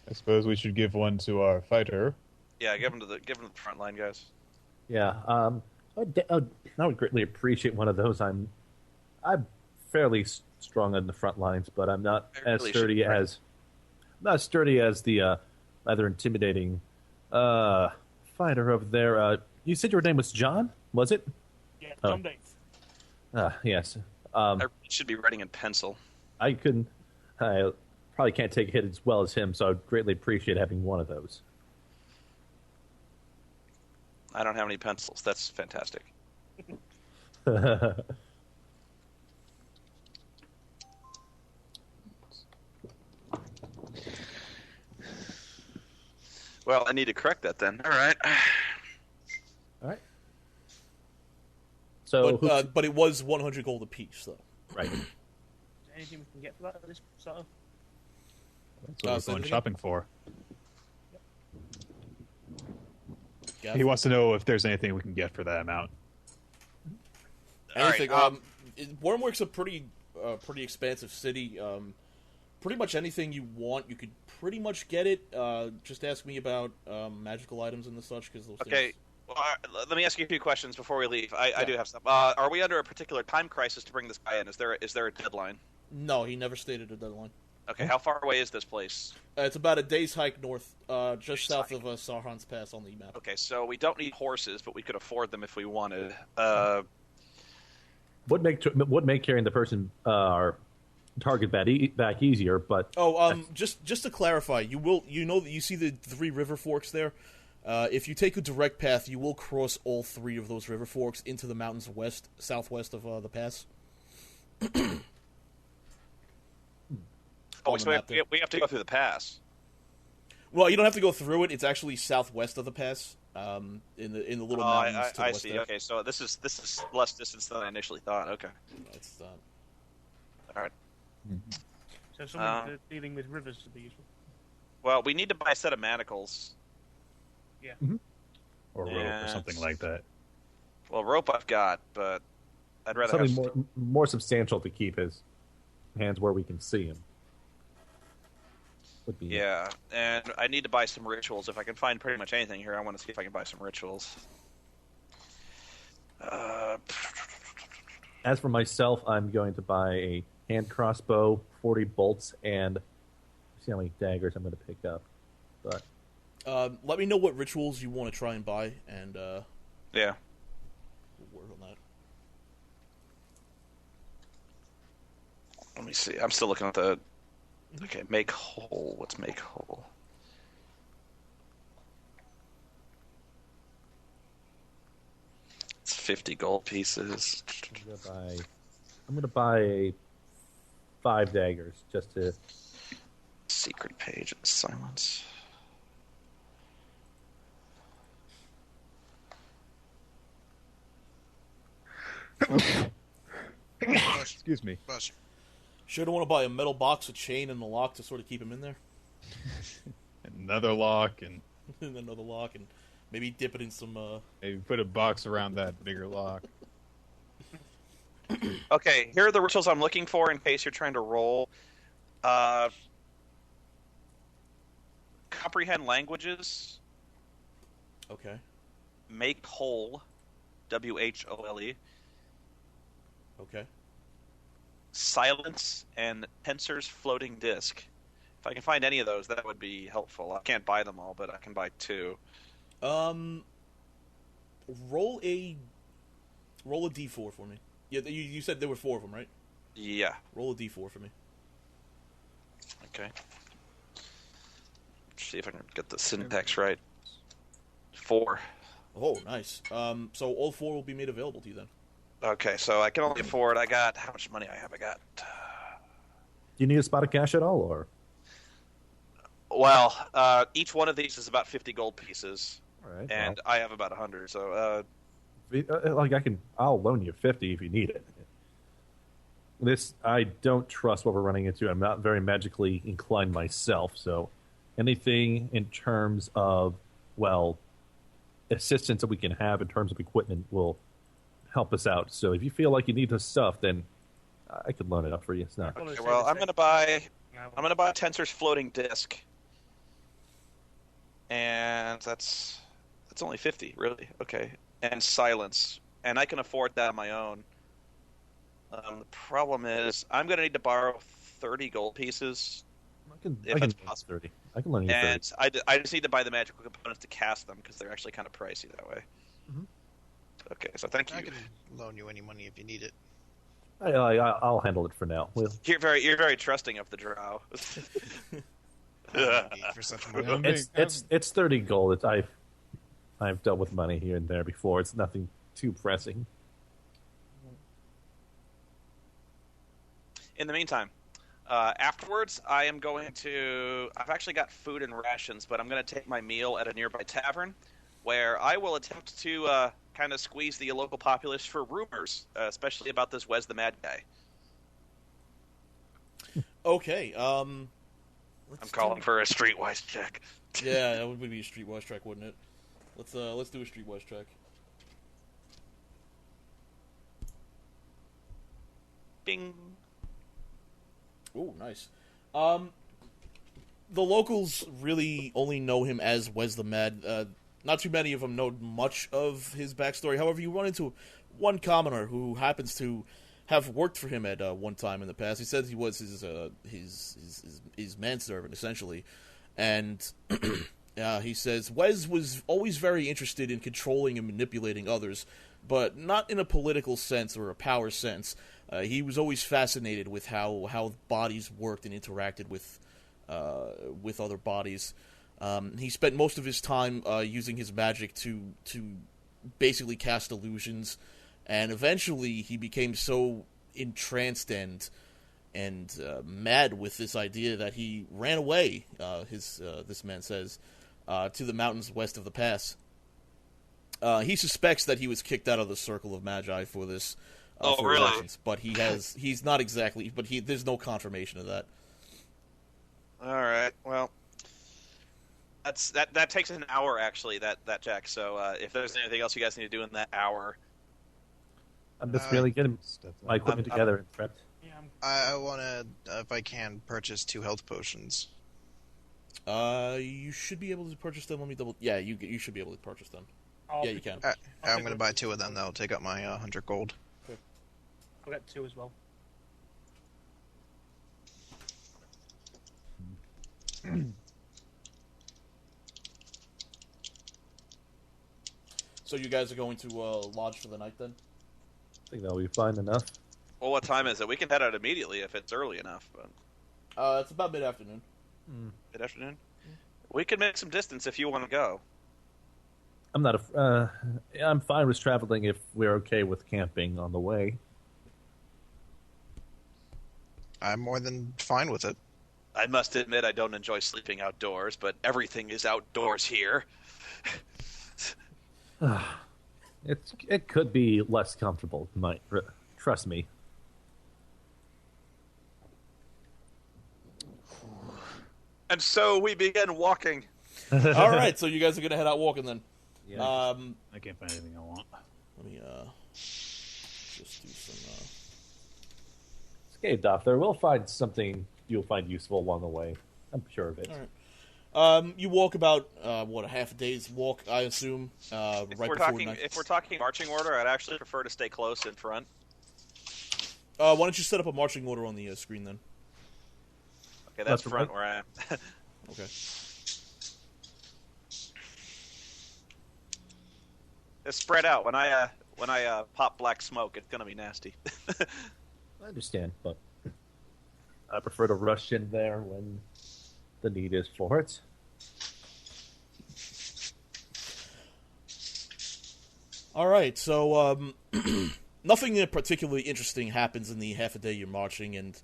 I suppose we should give one to our fighter.
Yeah, give them to the front line guys.
Yeah. I would greatly appreciate one of those. I'm fairly strong on the front lines, but I'm not as sturdy as the rather intimidating fighter over there. You said your name was John, was it?
Yeah, John Bates.
Yes.
I should be writing in pencil.
I probably can't take a hit as well as him, so I'd greatly appreciate having one of those.
I don't have any pencils. That's fantastic. Well, I need to correct that then. All right.
So,
but it was 100 gold apiece, though.
Right.
Anything we can get for that at this sort of?
That's what we're going shopping for.
Gav?
He wants to know if there's anything we can get for that amount.
Anything.
All right,
Wyrmwick's a pretty expansive city. Pretty much anything you want, you could pretty much get it. Just ask me about magical items and the such, because those
Okay.
things...
Well, let me ask you a few questions before we leave. I do have some. Are we under a particular time crisis to bring this guy in? Is there a deadline?
No, he never stated a deadline.
Okay, how far away is this place?
It's about a day's hike north, just south of Sarhan's Pass on the map.
Okay, so we don't need horses, but we could afford them if we wanted.
Would make carrying the person our target back easier, but
just to clarify, you see the 3 river forks there. If you take a direct path, you will cross all 3 of those river forks into the mountains southwest of the pass.
So we have to go through the pass.
Well, you don't have to go through it. It's actually southwest of the pass, in the little mountains to the
I
west
see.
there.
Okay, so this is less distance than I initially thought. Okay.
It's,
All right.
So someone dealing with rivers would be useful.
Well, we need to buy a set of manacles.
Yeah.
Mm-hmm.
Or rope or something like that.
Well, rope I've got, but I'd rather
something
have
more substantial to keep his hands where we can see him. Would be
Yeah, and I need to buy some rituals. If I can find pretty much anything here, I want to see if I can buy some rituals.
As for myself, I'm going to buy a hand crossbow, 40 bolts, and see how many daggers I'm going to pick up. But
let me know what rituals you want to try and buy, and
yeah,
we'll work on that.
Let me see. I'm still looking at the... Okay, make whole. What's make whole? It's 50 gold pieces.
I'm gonna buy 5 daggers just to...
Secret page of silence.
Excuse me.
Sure don't want to buy a metal box, a chain, and a lock to sort of keep him in there?
Another lock and
in another lock, and maybe dip it in some.
Maybe put a box around that bigger lock.
Okay, here are the rituals I'm looking for in case you're trying to roll. Comprehend languages.
Okay.
Make whole. WHOLE.
Okay.
Silence and Tensor's floating disk. If I can find any of those, that would be helpful. I can't buy them all, but I can buy 2.
Roll a D4 for me. Yeah, you said there were 4 of them, right?
Yeah.
Roll a D4 for me.
Okay. Let's see if I can get the syntax right. 4.
Oh, nice. So all 4 will be made available to you then.
Okay, so I can only afford. I got how much money I have. I got.
Do you need a spot of cash at all, or?
Well, each one of these is about 50 gold pieces,
All right,
and I have about 100. So,
I'll loan you 50 if you need it. I don't trust what we're running into. I'm not very magically inclined myself, so anything in terms of, assistance that we can have in terms of equipment will help us out. So if you feel like you need the stuff, then I could loan it up for you. It's not.
okay, well, I'm gonna buy Tensor's floating disk, and that's only 50, really. Okay, and silence, and I can afford that on my own. The problem is I'm gonna need to borrow 30 gold pieces.
I can 30. I can loan you 30.
And I just need to buy the magical components to cast them because they're actually kind of pricey that way.
Mm-hmm.
Okay, so thank you.
I can loan you any money if you need it.
I'll handle it for now.
You're very trusting of the drow.
For such money.
It's 30 gold. I've dealt with money here and there before. It's nothing too pressing.
In the meantime, afterwards, I am going to. I've actually got food and rations, but I'm going to take my meal at a nearby tavern, where I will attempt to kind of squeeze the local populace for rumors, especially about this Wes the Mad Guy.
Okay.
I'm calling for a streetwise check.
Yeah, that would be a streetwise check, wouldn't it? Let's do a streetwise check.
Bing.
Ooh, nice. The locals really only know him as Wes the Mad. Not too many of them know much of his backstory. However, you run into one commoner who happens to have worked for him at one time in the past. He says he was his manservant, essentially. And he says Wes was always very interested in controlling and manipulating others, but not in a political sense or a power sense. He was always fascinated with how bodies worked and interacted with other bodies. He spent most of his time using his magic to basically cast illusions, and eventually he became so entranced and mad with this idea that he ran away. This man says to the mountains west of the pass. He suspects that he was kicked out of the circle of magi for this. For
really?
Reasons, but he's not exactly. But there's no confirmation of that.
All right. Well, that takes an hour actually. That check. So if there's anything else you guys need to do in that hour,
I'm just really getting my equipment together and prepped.
Yeah,
I want to, if I can, purchase 2 health potions.
You should be able to purchase them. Let me double. Yeah, you should be able to purchase them. Yeah, you can.
I'm going to buy 2 of them. That'll take up my 100 gold.
I'll get 2 as well.
So you guys are going to lodge for the night then?
I think that'll be fine enough.
well, what time is it? We can head out immediately if it's early enough. But
It's about mid-afternoon.
mid-afternoon, we can make some distance if you want to go.
I'm not I'm fine with traveling if we're okay with camping on the way.
I'm more than fine with it.
I must admit I don't enjoy sleeping outdoors, but everything is outdoors here.
It could be less comfortable, trust me.
And so we began walking.
All right, so you guys are gonna head out walking then.
Yeah.
I can't find anything I want.
Let me just do some.
Okay, Doctor, we'll find something you'll find useful along the way. I'm sure of it.
All right. You walk about a half a day's walk, I assume.
If
right
we're
before
talking,
night.
if we're talking marching order, I'd actually prefer to stay close in front.
Why don't you set up a marching order on the screen then?
Okay, that's
Left or
front
right?
where I am.
Okay.
It's spread out. When I pop black smoke, it's gonna be nasty.
I understand, but I prefer to rush in there when the need is for it.
All right, so nothing particularly interesting happens in the half a day you're marching, and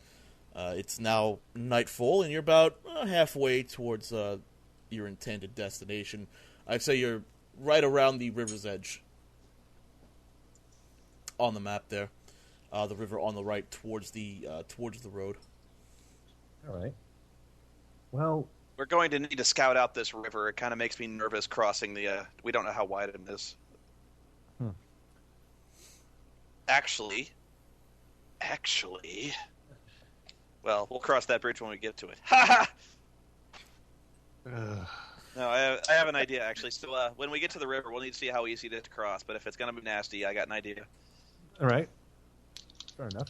it's now nightfall, and you're about halfway towards your intended destination. I'd say you're right around the river's edge on the map there. The river on the right towards the road.
All right. Well,
We're going to need to scout out this river. It kind of makes me nervous crossing the. We don't know how wide it is. Actually, well, we'll cross that bridge when we get to it. Ha ha! No, I have an idea actually. So when we get to the river, we'll need to see how easy it is to cross. But if it's gonna be nasty, I got an idea.
all right. Fair enough.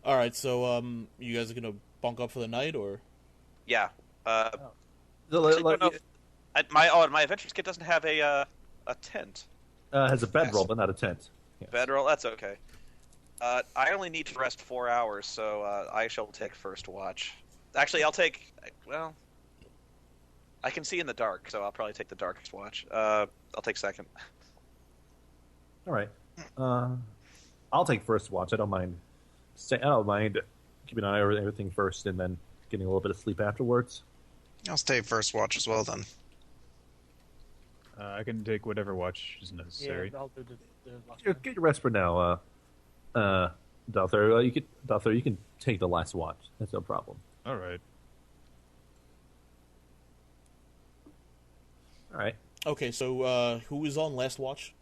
All right, so you guys are gonna bunk up for the night, or?
Yeah.
So,
Actually, no, my adventures kit doesn't have a tent.
has a bedroll, but not a tent. Yes.
Bedroll, that's okay. I only need to rest 4 hours, so I shall take first watch. Actually, I'll take. Well, I can see in the dark, so I'll probably take the darkest watch. I'll take second.
All right. I'll take first watch. I don't mind. I don't mind keeping an eye on everything first, and then getting a little bit of sleep afterwards.
I'll stay first watch as well then.
I can take whatever watch is necessary.
Yeah, I'll do the last
Get
one.
your rest for now, Dother. You can take the last watch. That's no problem.
All right.
All right.
Okay, so who is on last watch?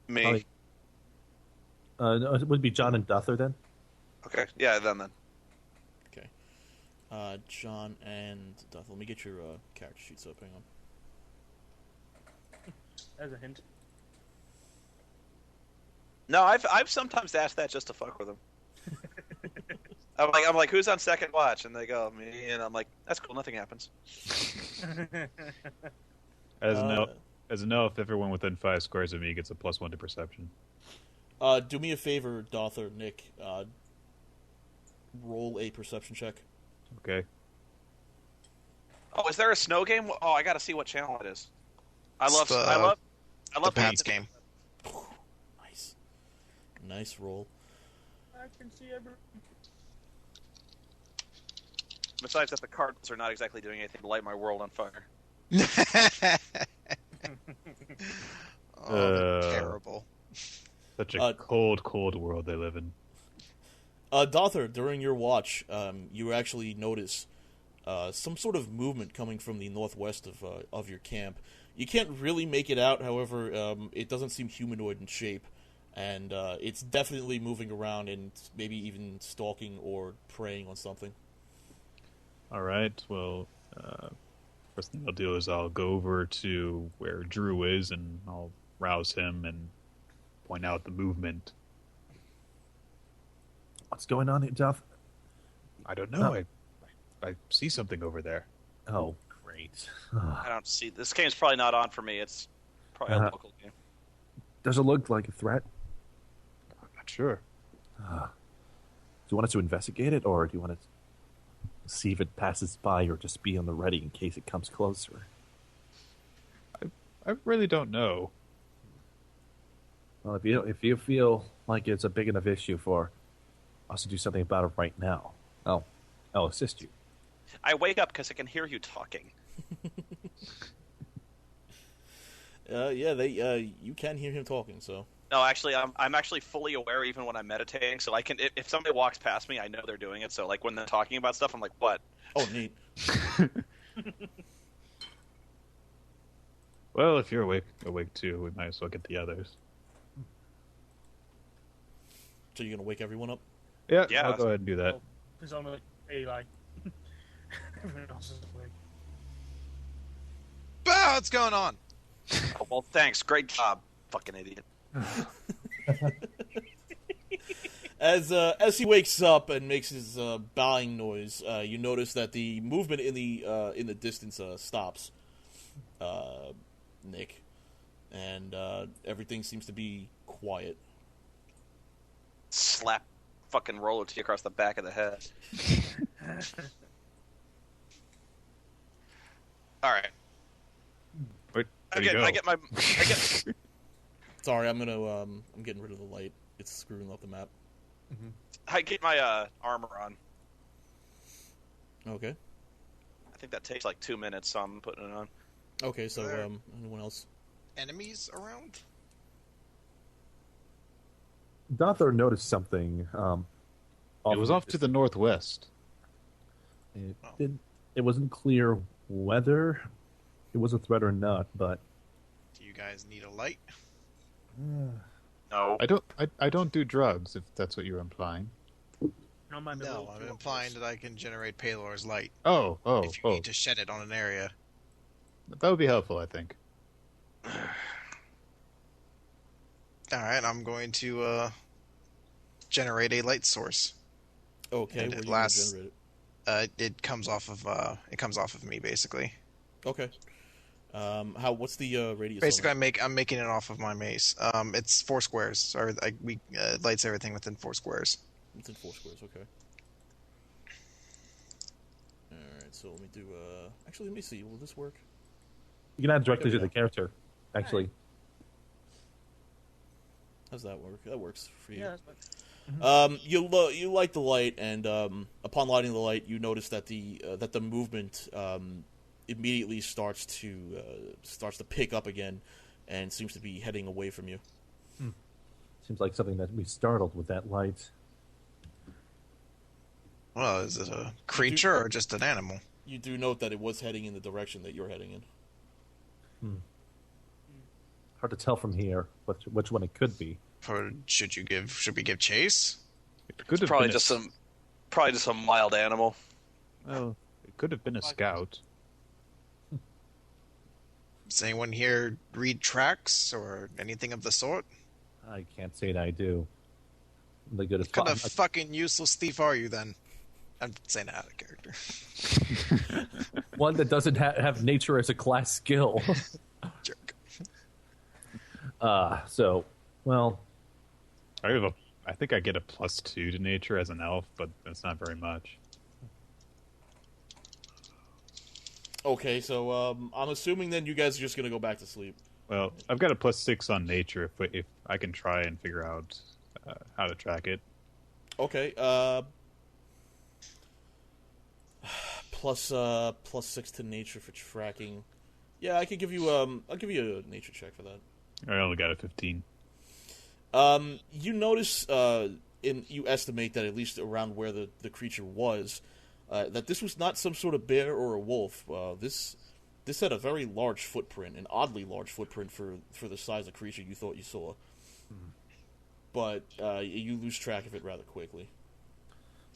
Me.
No, it would be John and Dother then.
Okay. Yeah. Then.
Okay. John and Duff. Let me get your character sheets up. Hang on.
There's a hint.
No, I've sometimes asked that just to fuck with them. I'm like, who's on second watch? And they go, me, and I'm like, that's cool. Nothing happens.
As a no, if everyone within 5 squares of me gets a +1 to perception.
Do me a favor, Dother, Nick. Roll a perception check.
Okay.
Oh, is there a snow game? Oh, I gotta see what channel it is. I love
The Pats game.
Nice roll.
I can see everything.
Besides that, the Cardinals are not exactly doing anything to light my world on fire.
Terrible.
Such a cold world they live in.
Dother, during your watch, you actually notice some sort of movement coming from the northwest of your camp. You can't really make it out, however, it doesn't seem humanoid in shape, and it's definitely moving around and maybe even stalking or preying on something.
All right. Well, first thing I'll do is I'll go over to where Drew is, and I'll rouse him and point out the movement.
What's going on here, Duff?
I don't know. I see something over there.
Oh, great.
I don't see. This game's probably not on for me. It's probably a local game.
Does it look like a threat?
I'm not sure.
Do you want us to investigate it, or do you want to see if it passes by, or just be on the ready in case it comes closer?
I really don't know.
Well, if you feel like it's a big enough issue for us to do something about it right now, I'll assist you.
I wake up because I can hear you talking.
Yeah, you can hear him talking, so
No, actually, I'm actually fully aware even when I'm meditating. So I can, if somebody walks past me, I know they're doing it. So like when they're talking about stuff, I'm like, what?
Oh, neat.
Well, if you're awake too, we might as well get the others.
So you're gonna wake everyone up?
Yeah,
Yeah.
I'll go ahead and do that.
Because I'm like, Eli. Everyone else is awake.
Bah, what's going on?
Oh, well, thanks. Great job, fucking idiot.
As he wakes up and makes his bowing noise, you notice that the movement in the distance stops, Nick, and everything seems to be quiet.
Slap fucking roller tee across the back of the head. All right.
Where
I
you
get,
go?
I get.
Sorry, I'm getting rid of the light. It's screwing up the map.
I get my armor on.
Okay.
I think that takes like 2 minutes, so I'm putting it on.
Okay, so
There.
anyone else?
Enemies around?
Dothor noticed something.
It was off to the northwest.
It wasn't clear whether it was a threat or not, but
Do you guys need a light?
No.
I don't do drugs, if that's what you're implying.
No, mind
No, I'm implying that I can generate Palor's light
Oh,
if you need to shed it on an area.
that would be helpful, I think.
Alright, I'm going to generate a light source.
Okay,
And
where
it
you
lasts-
generate it?
It comes off of me, basically.
Okay. What's the radius?
Basically,
on
I'm making it off of my mace. It's 4 squares. So we lights everything within 4 squares.
it? It's in 4 squares. Okay. All right. So let me do. Actually, let me see. Will this work?
you can add directly
There
to
we
the character. Actually,
How's that work? That works for you.
Yeah, that's fine.
You light the light, and upon lighting the light, you notice that the movement immediately starts to pick up again, and seems to be heading away from you.
seems like something that we startled with that light.
Well, is it a creature or just an animal?
You do note that it was heading in the direction that you're heading in.
Hard to tell from here which one it could be.
Or should we give chase?
It could have
Probably
been
just some wild animal.
Well, it could have been a scout.
Does anyone here read tracks or anything of the sort?
I can't say that I do. I'm the good
What kind of fucking useless thief are you then? I'm saying that out of character.
one that doesn't have nature as a class skill.
Jerk.
So, well,
I think I get a +2 to nature as an elf, but that's not very much.
Okay, so I'm assuming then you guys are just gonna go back to sleep.
Well, I've got a +6 on nature if I can try and figure out how to track it.
Okay, +6 to nature for tracking. Yeah, I could give you I'll give you a nature check for that.
I only got a 15.
You notice you estimate that at least around where the creature was, that this was not some sort of bear or a wolf. This had a very large footprint, an oddly large footprint for the size of creature you thought you saw. But you lose track of it rather quickly.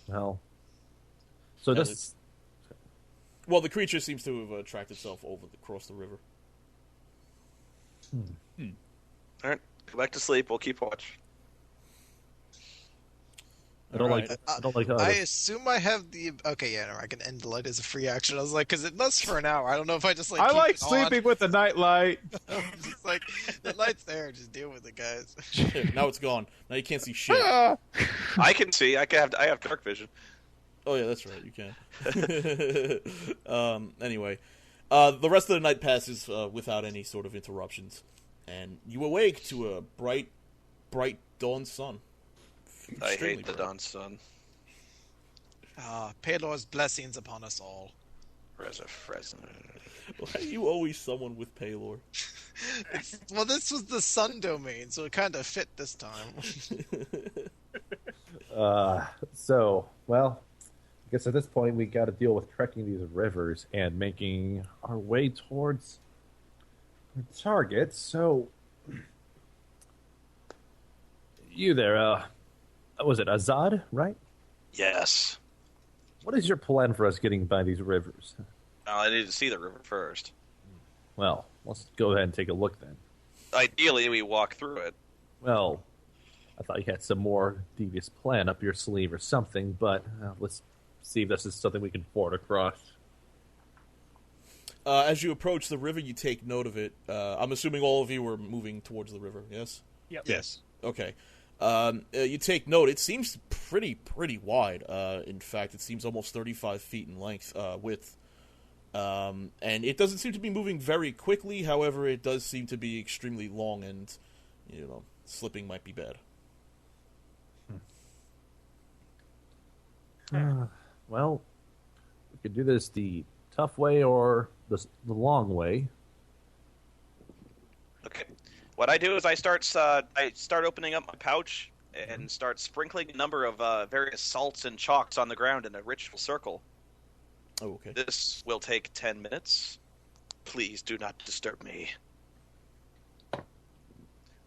well. So
Yeah,
this.
Well, the creature seems to have tracked itself across the river.
All right, go back to sleep. We'll keep watch.
I don't
Alright.
like. I don't like.
I assume I have the. Okay, yeah, no, I can end the light as a free action. I was like, because it lasts for an hour. I don't know if I just like.
I
keep
like
it on.
sleeping with the nightlight.
I'm just like, the light's there. Just deal with it, guys.
Now it's gone. Now you can't see shit.
I can see. I have dark vision.
Oh yeah, that's right. You can. Anyway, the rest of the night passes without any sort of interruptions, and you awake to a bright dawn sun.
I
Extremely
hate the
bright.
dawn sun.
Palor's blessings upon us all.
Freza.
Why are you always someone with Palor?
Well, this was the sun domain, so it kind of fit this time.
Well, I guess at this point we got to deal with trekking these rivers and making our way towards our target. So, you there, was it Azad, right?
Yes.
What is your plan for us getting by these rivers?
I need to see the river first.
Well, let's go ahead and take a look then.
Ideally, we walk through it.
Well, I thought you had some more devious plan up your sleeve or something, but let's see if this is something we can ford across.
As you approach the river, you take note of it. I'm assuming all of you are moving towards the river, yes?
Yep.
Yes.
Okay. You take note. It seems pretty wide. In fact, it seems almost 35 feet in length, width. And it doesn't seem to be moving very quickly. However, it does seem to be extremely long, and slipping might be bad.
Well, we could do this the tough way or the long way.
Okay. What I do is I start opening up my pouch and start sprinkling a number of various salts and chalks on the ground in a ritual circle.
Oh, okay.
This will take 10 minutes. Please do not disturb me.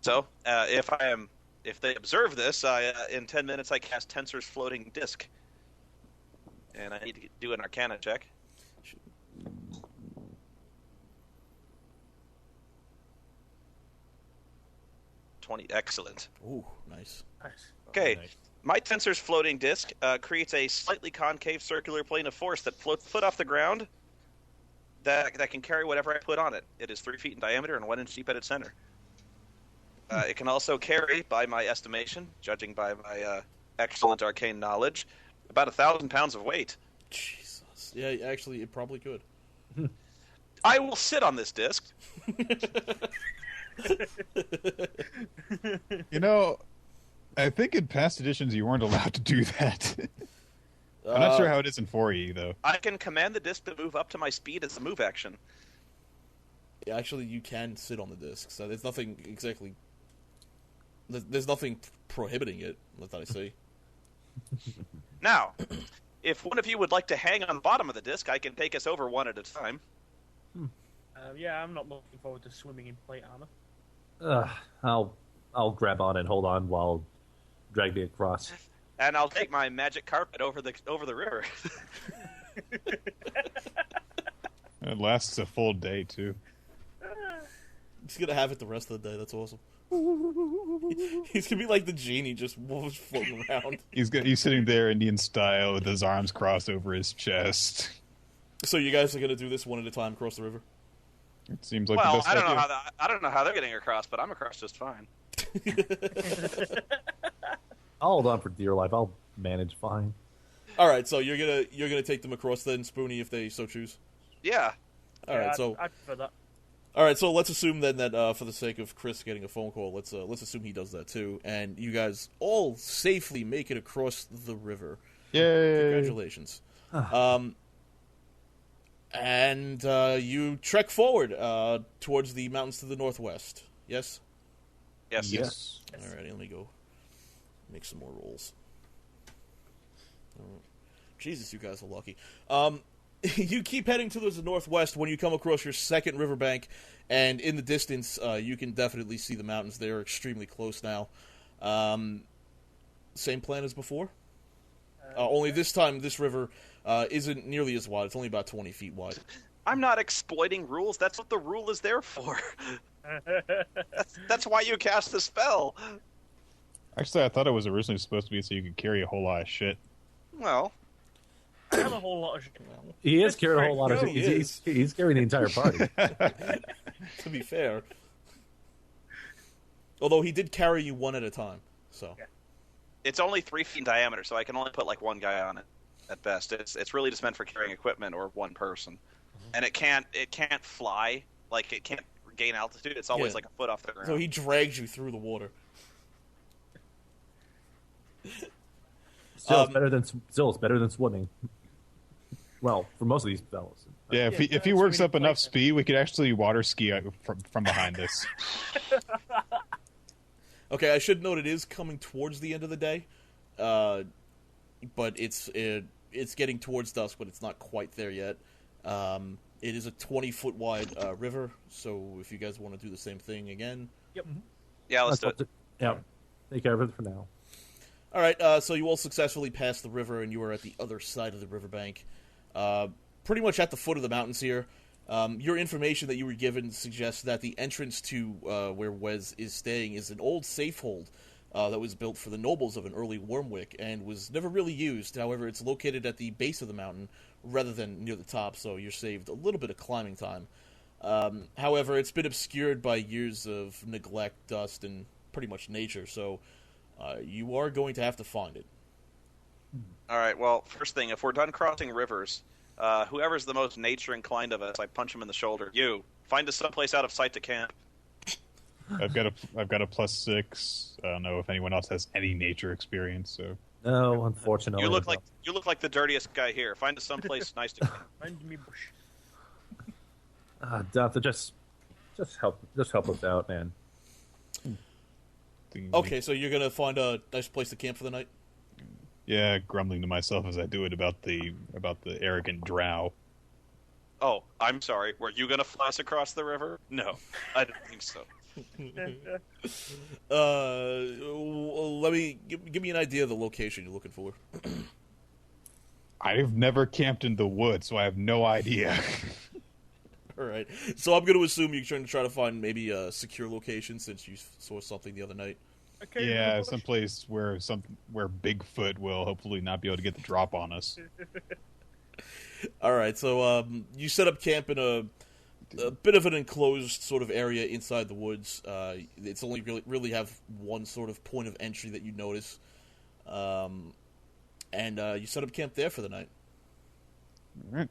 So, if they observe this, in 10 minutes I cast Tensor's Floating Disc. And I need to do an Arcana check. Excellent.
Ooh, nice.
Okay,
Nice.
my Tensor's Floating Disc creates a slightly concave circular plane of force that floats a foot off the ground that can carry whatever I put on it. It is 3 feet in diameter and 1 inch deep at its center. It can also carry, by my estimation, judging by my excellent arcane knowledge, about 1,000 pounds of weight.
Jesus. Yeah, actually, it probably could.
I will sit on this disc.
I think in past editions you weren't allowed to do that. I'm not sure how it is in 4E, though.
I can command the disc to move up to my speed as a move action.
Yeah, actually, you can sit on the disc, so there's nothing exactly... There's nothing prohibiting it, let that I say.
Now, if one of you would like to hang on the bottom of the disc, I can take us over one at a time.
Yeah, I'm not looking forward to swimming in plate armor.
I'll grab on and hold on while drag me across.
And I'll take my magic carpet over the river.
It lasts a full day, too.
He's gonna have it the rest of the day, that's awesome. He's gonna be like the genie, just floating around.
He's sitting there Indian style with his arms crossed over his chest.
So you guys are gonna do this one at a time across the river?
It seems like
Well,
the best idea.
I don't know how they're getting across, but I'm across just fine.
I'll hold on for dear life. I'll manage fine.
All right, so you're gonna take them across then, Spoonie, if they so choose.
Yeah.
All right, so
I prefer that.
all right, so let's assume then that for the sake of Chris getting a phone call, let's assume he does that too, and you guys all safely make it across the river.
Yay!
Congratulations. And you trek forward towards the mountains to the northwest. Yes?
Yes.
All right, let me go make some more rolls. Jesus, you guys are lucky. You keep heading to the northwest when you come across your second riverbank, and in the distance, you can definitely see the mountains. They're extremely close now. Same plan as before? Only this time, this river isn't nearly as wide. It's only about 20 feet wide.
I'm not exploiting rules. That's what the rule is there for. That's why you cast the spell.
Actually, I thought it was originally supposed to be so you could carry a whole lot of shit.
Well,
I have a whole lot of shit.
He is carrying a whole lot of
No,
shit. He's carrying the entire party.
To be fair. Although he did carry you one at a time, so...
Yeah.
it's only 3 feet in diameter, so I can only put like one guy on it at best. It's really just meant for carrying equipment or one person, and it can't fly, like it can't gain altitude. It's always like a foot off the ground.
So he drags you through the water.
Still, it's better than swimming. Well, for most of these fellows.
Yeah, if he works up enough speed, we could actually water ski from behind this.
Okay, I should note it is coming towards the end of the day, but it's getting towards dusk, but it's not quite there yet. It is a 20-foot wide river, so if you guys want to do the same thing again.
Yep.
Yeah, let's do it.
Yeah, take care of it for now.
All right, so you all successfully passed the river, and you are at the other side of the riverbank. Pretty much at the foot of the mountains here. Your information that you were given suggests that the entrance to where Wes is staying is an old safehold that was built for the nobles of an early Wyrmwick and was never really used. However, it's located at the base of the mountain rather than near the top, so you're saved a little bit of climbing time. However, it's been obscured by years of neglect, dust, and pretty much nature, so you are going to have to find it.
All right, well, first thing, if we're done crossing rivers, whoever's the most nature-inclined of us, I punch him in the shoulder. You, find us someplace out of sight to camp.
I've got a +6. I don't know if anyone else has any nature experience, so...
No, unfortunately.
You look like the dirtiest guy here. Find us someplace nice to camp.
Find me bush.
Doctor, just help us out, man.
Okay, so you're gonna find a nice place to camp for the night?
Yeah, grumbling to myself as I do it about the arrogant drow.
Oh, I'm sorry. Were you going to fly us across the river? No, I don't think so.
Let me give me an idea of the location you're looking for.
I've never camped in the woods, so I have no idea.
All right, so I'm going to assume you're trying to find maybe a secure location since you saw something the other night.
Okay,
Yeah, someplace where Bigfoot will hopefully not be able to get the drop on us.
All right, so you set up camp in a bit of an enclosed sort of area inside the woods. It's only really have one sort of point of entry that you notice, and you set up camp there for the night.
All right.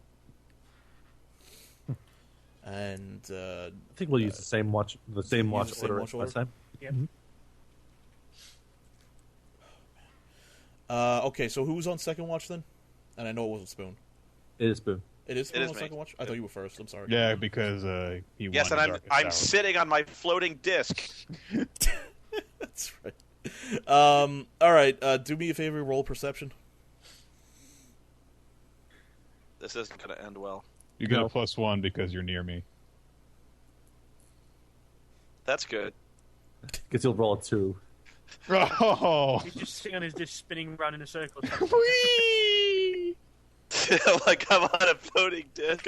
And
I think we'll use the same watch order last time.
Yeah.
Mm-hmm.
Okay, so who was on second watch then? And I know it wasn't Spoon.
It is Spoon.
It is Spoon
It is
on
me.
second watch? I thought you were first. I'm sorry.
Yeah, because he
Yes,
won
and
the darkest
I'm
hour.
sitting on my floating disc.
That's right. All right, do me a favor, roll perception.
This isn't going to end well.
You get
No.
a +1 because you're near me.
That's good.
Because he'll roll a 2.
Oh!
He's just sitting on his disc spinning around in a circle.
Whee!
Like I'm on a floating disc.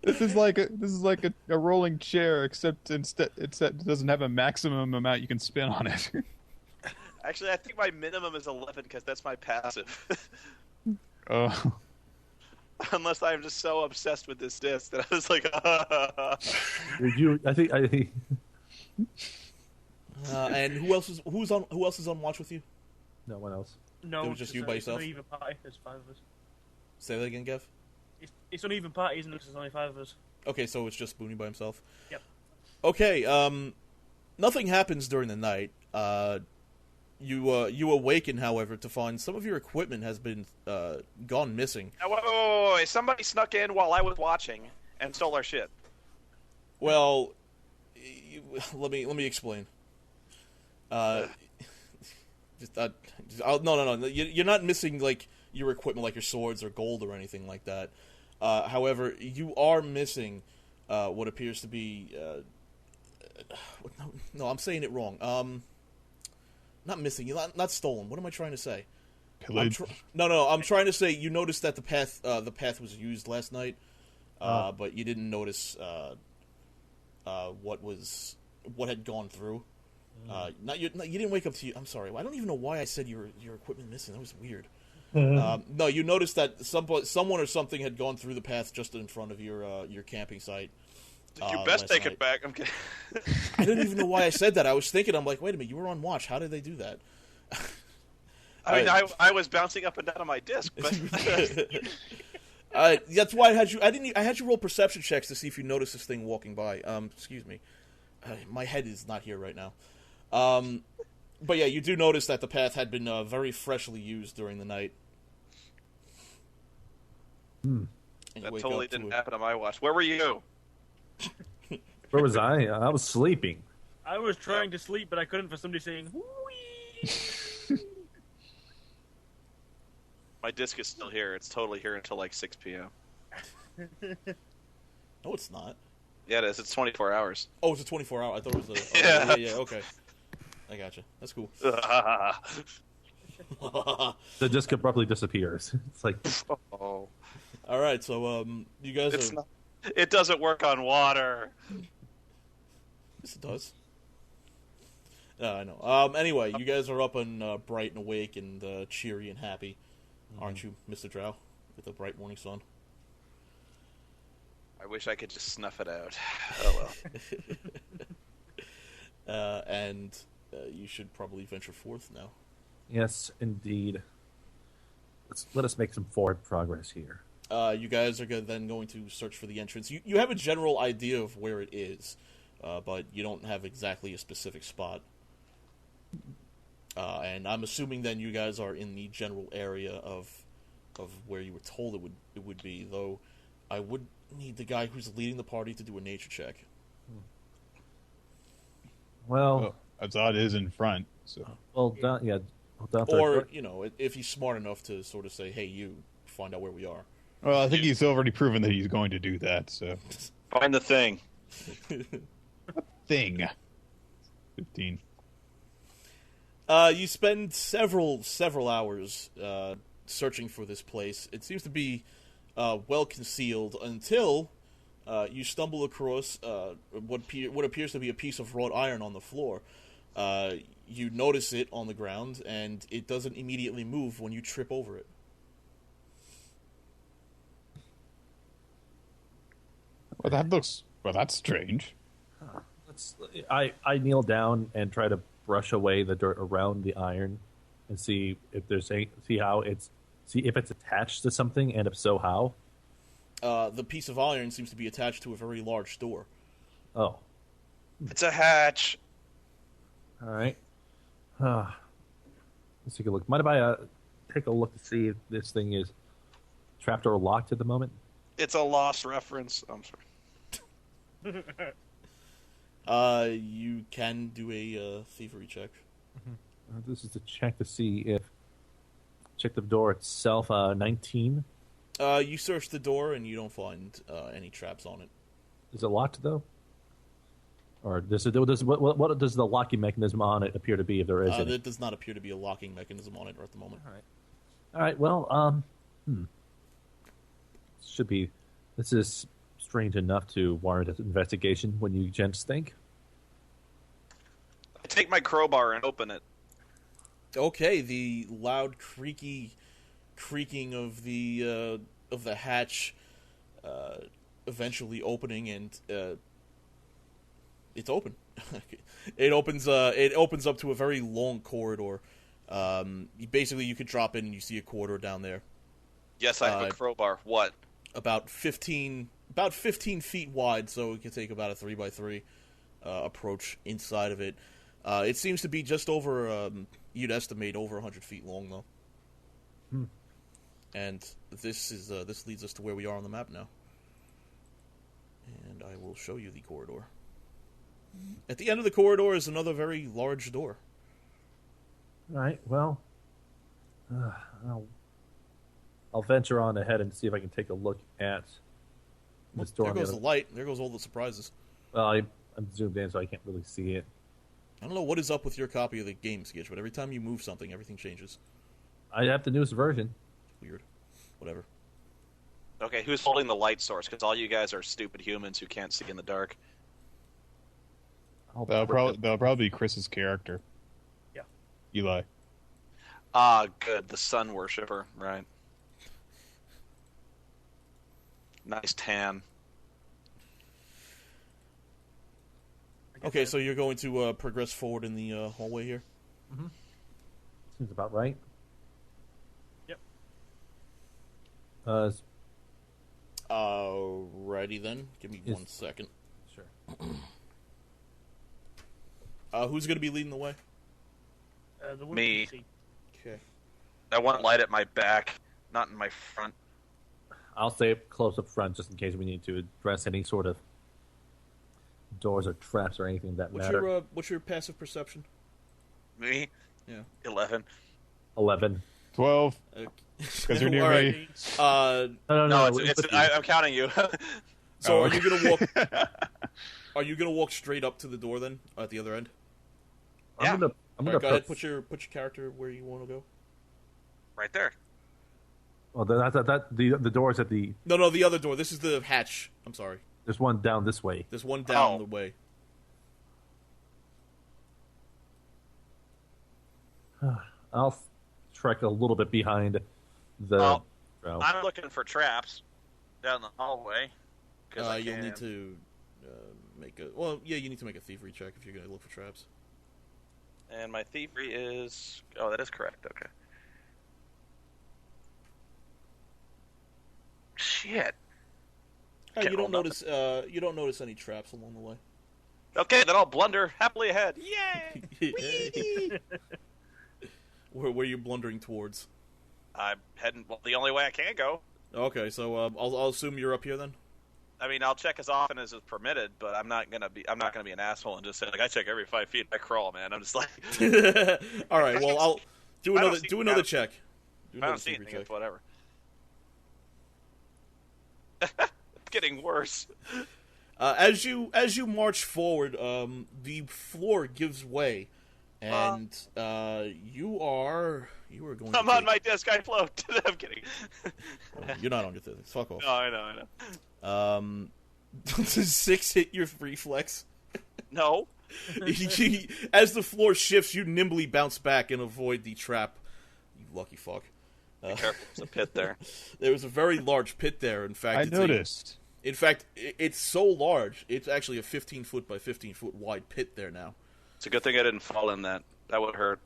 This is like a rolling chair, except instead it doesn't have a maximum amount you can spin on it.
Actually, I think my minimum is 11 because that's my passive.
Oh.
Unless I'm just so obsessed with this disc that I was like,
I think.
And who else is on watch with you?
No one else.
No,
It was just you by
it's an
yourself?
uneven party. There's 5 of us.
Say that again, Gev.
It's an even party, isn't it? 'Cause there's only 5 of us.
Okay, so it's just Spoonie by himself.
Yep.
Okay, nothing happens during the night. You awaken, however, to find some of your equipment has been gone missing.
whoa, somebody snuck in while I was watching and stole our shit.
Well, let me explain. No. You're not missing like your equipment, like your swords or gold or anything like that. However, you are missing what appears to be. No, I'm saying it wrong. Not missing. Not stolen. What am I trying to say?
Pillage.
I'm trying to say you noticed that the path was used last night, but you didn't notice what had gone through. You didn't wake up to. I'm sorry. I don't even know why I said your equipment missing. That was weird. No, you noticed that someone or something had gone through the path just in front of your camping site.
You best take
night.
it back. I'm kidding.
I didn't even know why I said that. I was thinking, I'm like, wait a minute, you were on watch. How did they do that?
I mean, I was bouncing up and down on my disc, but
that's why I had you. I had you roll perception checks to see if you noticed this thing walking by. Excuse me, my head is not here right now. But yeah, you do notice that the path had been very freshly used during the night. And you
That
wake
totally
up to
didn't
a-
happen on my watch. Where were you?
Where was I? I was sleeping.
I was trying to sleep, but I couldn't for somebody saying, "Whee!"
My disc is still here. It's totally here until like 6 p.m.
No, it's not.
Yeah, it is. It's 24 hours.
Oh, it's a 24-hour. I thought it was a...
Yeah.
Yeah, okay. I gotcha. That's cool.
The disc abruptly disappears. It's like,
Oh.
All right, so you guys
It's
are...
not, it doesn't work on water.
Yes, it does. I know. Anyway, you guys are up and bright and awake and cheery and happy, aren't you, Mr. Drow, with the bright morning sun?
I wish I could just snuff it out. Oh well.
And you should probably venture forth now.
yes, indeed. Let us make some forward progress here.
You guys are then going to search for the entrance. You have a general idea of where it is, but you don't have exactly a specific spot. And I'm assuming then you guys are in the general area of where you were told it would be. Though I would need the guy who's leading the party to do a nature check.
Well,
Azad is in front, so
down
Or if he's smart enough to sort of say, "Hey, you find out where we are."
well, I think he's already proven that he's going to do that. So
Find the thing.
thing 15.
You spend several hours searching for this place. It seems to be well concealed until you stumble across what appears to be a piece of wrought iron on the floor. You notice it on the ground, and it doesn't immediately move when you trip over it.
Well, that's strange.
I kneel down and try to brush away the dirt around the iron and see if if it's attached to something, and if so, how.
The piece of iron seems to be attached to a very large door.
Oh,
It's a hatch.
all right. Let's take a look. Mind if I take a look to see if this thing is trapped or locked at the moment?
It's a lost reference. I'm sorry.
You can do a thievery check.
This is to check to see if check the door itself. 19.
You search the door and you don't find any traps on it.
Is it locked though? Or what does the locking mechanism on it appear to be, if there is any?
There does not appear to be a locking mechanism on it at the moment.
All right. Well, should be. This is strange enough to warrant an investigation. When you gents think?
I take my crowbar and open it.
Okay, the loud creaking of the hatch eventually opening, and it's open. It opens up to a very long corridor. Basically, you could drop in and you see a corridor down there.
Yes, I have a crowbar. What?
About 15 feet wide, so it could take about a 3x3 approach inside of it. It seems to be just over, you'd estimate over 100 feet long, though. And this leads us to where we are on the map now. And I will show you the corridor. At the end of the corridor is another very large door.
All right. Well, I'll venture on ahead and see if I can take a look at this door.
There goes the light. There goes all the surprises.
Well, I'm zoomed in, so I can't really see it.
I don't know what is up with your copy of the game, Skitch, but every time you move something, everything changes.
I have the newest version.
Weird. Whatever.
Okay, who's holding the light source? Because all you guys are stupid humans who can't see in the dark.
That'll probably be Chris's character.
Yeah.
Eli.
Ah, good. The sun worshipper, right. Nice tan.
Okay, so you're going to progress forward in the hallway here?
Mm-hmm. Seems about right.
Yep.
Righty then. Give me 1 second.
Sure.
Who's going to be leading the way?
The one
Me.
you see.
Okay.
I want light at my back, not in my front.
I'll stay close up front just in case we need to address any sort of doors or traps or anything that matter.
What's your passive perception?
Me?
Yeah.
11.
11.
12. Because you're near
All
me.
right.
No, I'm counting you.
So are you gonna walk? Are you gonna walk straight up to the door then, at the other end?
Yeah.
I'm gonna
Go ahead. Put your character where you want to go.
Right there.
Well, the door's at the.
No, the other door. This is the hatch. I'm sorry.
There's one down this way.
There's one down the way.
I'll trek a little bit behind the.
Well,
route.
I'm looking for traps down the hallway.
You'll need to make a. Well, yeah, you need to make a thievery check if you're going to look for traps.
And my thievery is. Oh, that is correct. Okay. Shit.
Oh,
Can't
you don't
roll
notice. You don't notice any traps along the way.
Okay, then I'll blunder happily ahead. Yay!
Where are you blundering towards?
I'm heading the only way I can go.
Okay, so I'll assume you're up here then.
I mean, I'll check as often as is permitted, but I'm not gonna be an asshole and just say like I check every 5 feet. I crawl, man. I'm just like.
All right, well I'll do another check.
I don't see anything. It's whatever. It's getting worse.
As you march forward, the floor gives way, and you are going.
I'm on my desk. I float. I'm kidding.
You're not on your desk. Fuck off.
No, I know.
Does 6 hit your reflex?
No.
As the floor shifts, you nimbly bounce back and avoid the trap. You lucky fuck.
Be careful, there's a pit there.
There was a very large pit there. In fact,
I noticed.
In fact, it's so large, it's actually a 15-foot by 15-foot wide pit there now.
It's a good thing I didn't fall in that. That would hurt.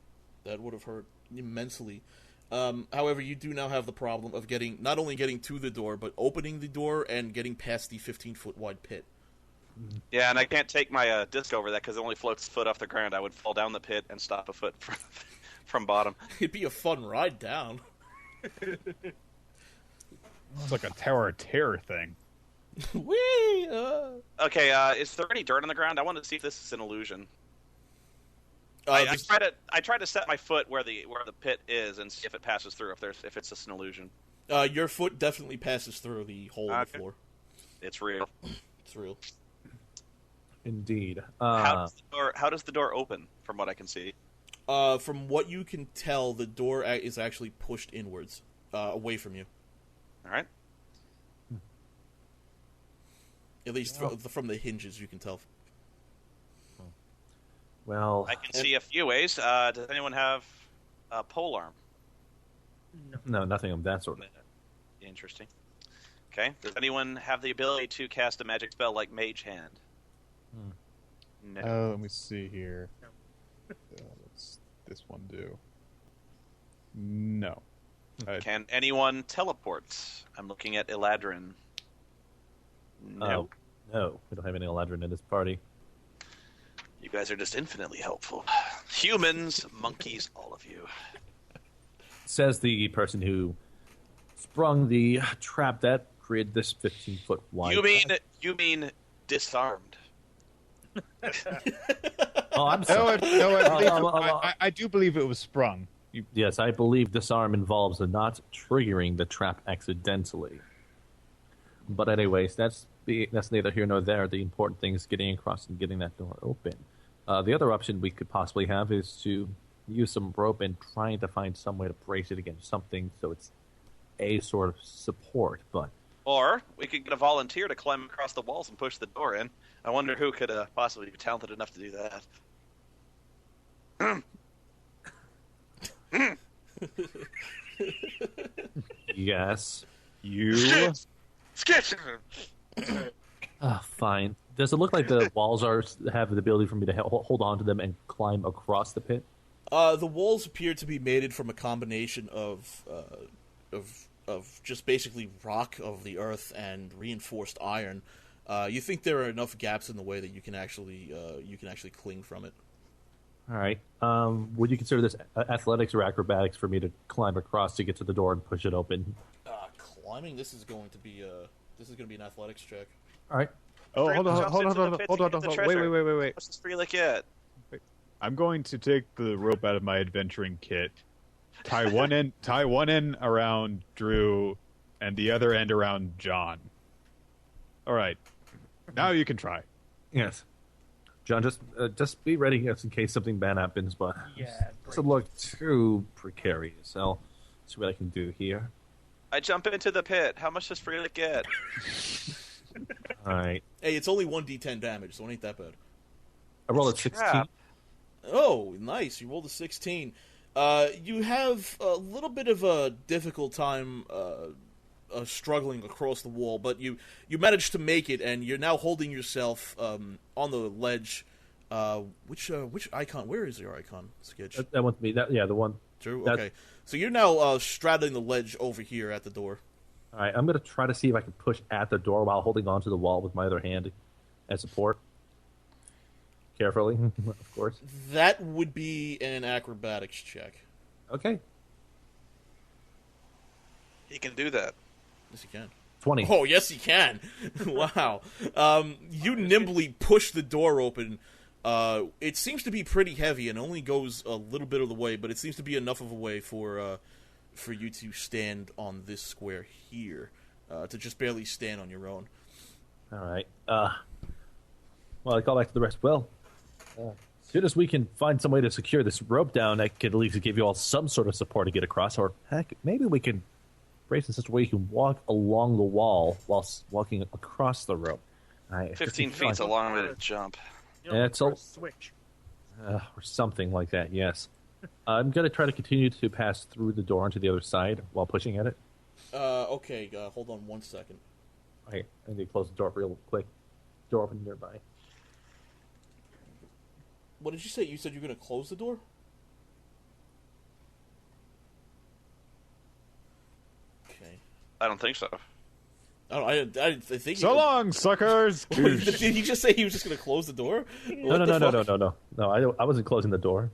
That would have hurt immensely. However, you do now have the problem of not only getting to the door, but opening the door and getting past the 15-foot wide pit.
Yeah, and I can't take my disc over that because it only floats a foot off the ground. I would fall down the pit and stop a foot from bottom.
It'd be a fun ride down.
It's like a Tower of Terror thing.
Whee!
Okay, is there any dirt on the ground? I want to see if this is an illusion. I try to set my foot where the pit is and see if it passes through. If it's just an illusion.
Your foot definitely passes through the hole in the floor.
It's real.
It's real.
Indeed.
How does the door open? From what I can see.
From what you can tell, the door is actually pushed inwards, away from you.
All right.
At least from the hinges, you can tell.
Well,
I can see a few ways. Does anyone have a polearm?
No, nothing of that sort.
Interesting. Okay. Does anyone have the ability to cast a magic spell like Mage Hand? No.
Let me see here. What's this one do? No.
Can anyone teleport? I'm looking at Eladrin. No.
No, we don't have any Eladrin in this party.
You guys are just infinitely helpful. Humans, monkeys, all of you.
Says the person who sprung the trap that created this 15-foot wide.
You mean disarmed?
Oh, I'm sorry.
I do believe it was sprung.
Yes, I believe disarm involves the not triggering the trap accidentally. But anyways, that's neither here nor there. The important thing is getting across and getting that door open. The other option we could possibly have is to use some rope and trying to find some way to brace it against something so it's a sort of support. But
or we could get a volunteer to climb across the walls and push the door in. I wonder who could possibly be talented enough to do that.
Yes.
You.
Sketch.
Fine. Does it look like the walls have the ability for me to hold on to them and climb across the pit?
The walls appear to be made from a combination of just basically rock of the earth and reinforced iron. You think there are enough gaps in the way that you can actually cling from it.
All right. Would you consider this athletics or acrobatics for me to climb across to get to the door and push it open?
climbing. This is going to be an athletics check.
All right.
Oh,
Graham
hold on,
jumps
hold
into
on,
the pit
hold
to
on,
get the
hold on. Wait,
treasure.
wait, wait, wait.
What's this free lick yet?
I'm going to take the rope out of my adventuring kit, tie one end around Drew, and the other end around John. All right, now you can try.
Yes. John, just be ready in case something bad happens, but it doesn't look too precarious. I'll see what I can do here.
I jump into the pit. How much does free lick get?
All right.
Hey, it's only 1d10 damage, so it ain't that bad.
I rolled a 16.
crap.
Oh, nice. You rolled a 16. You have a little bit of a difficult time struggling across the wall, but you managed to make it, and you're now holding yourself on the ledge. Which icon? Where is your icon, Sketch?
That one to me. The one.
Drew?
that-
Okay. So you're now straddling the ledge over here at the door.
All right. I'm going to try to see if I can push at the door while holding onto the wall with my other hand as support. Carefully, of course.
That would be an acrobatics check.
Okay.
He can do that.
Yes, you can.
20.
Oh, yes, you can. Wow. You nimbly push the door open. It seems to be pretty heavy and only goes a little bit of the way, but it seems to be enough of a way for you to stand on this square here, to just barely stand on your own.
All right. Well, I call back to the rest. Well, as soon as we can find some way to secure this rope down, that could at least give you all some sort of support to get across. Or heck, maybe we can brace in such a way you can walk along the wall whilst walking across the rope.
15 feet's a long way to jump.
Yeah, it's a
switch.
or something like that. Yes. I'm gonna try to continue to pass through the door onto the other side while pushing at it.
Okay, hold on 1 second.
Okay, I need to close the door real quick. Door open nearby.
What did you say? You said you're going to close the door? Okay.
I don't think so.
I think.
So long, suckers.
Did he just say he was just going to close the door?
No. I wasn't closing the door.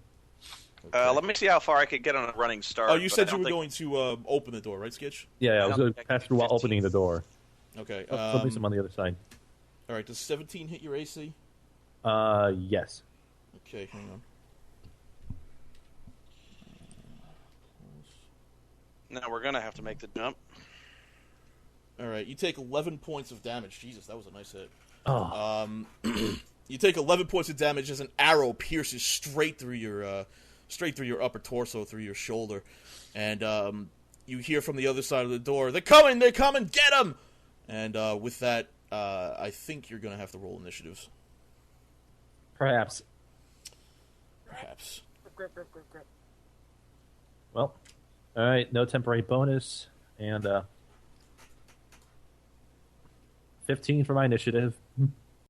Okay.
Let me see how far I could get on a running start.
Oh, you
but
said
I
you
don't
were
think-
going to open the door, right, Skitch?
Yeah, I was going to pass through while opening the door.
Okay.
There'll be some on the other side.
All right. Does 17 hit your AC?
Yes.
Okay, hang on.
Now we're gonna have to make the jump.
All right. You take 11 points of damage. Jesus, that was a nice hit.
Oh.
You take 11 points of damage as an arrow pierces straight through your upper torso, through your shoulder, and you hear from the other side of the door, "They're coming! They're coming! Get them!" And with that, I think you're gonna have to roll initiatives.
Perhaps.
Perhaps.
Grip.
Well, all right. No temporary bonus, and 15 for my initiative.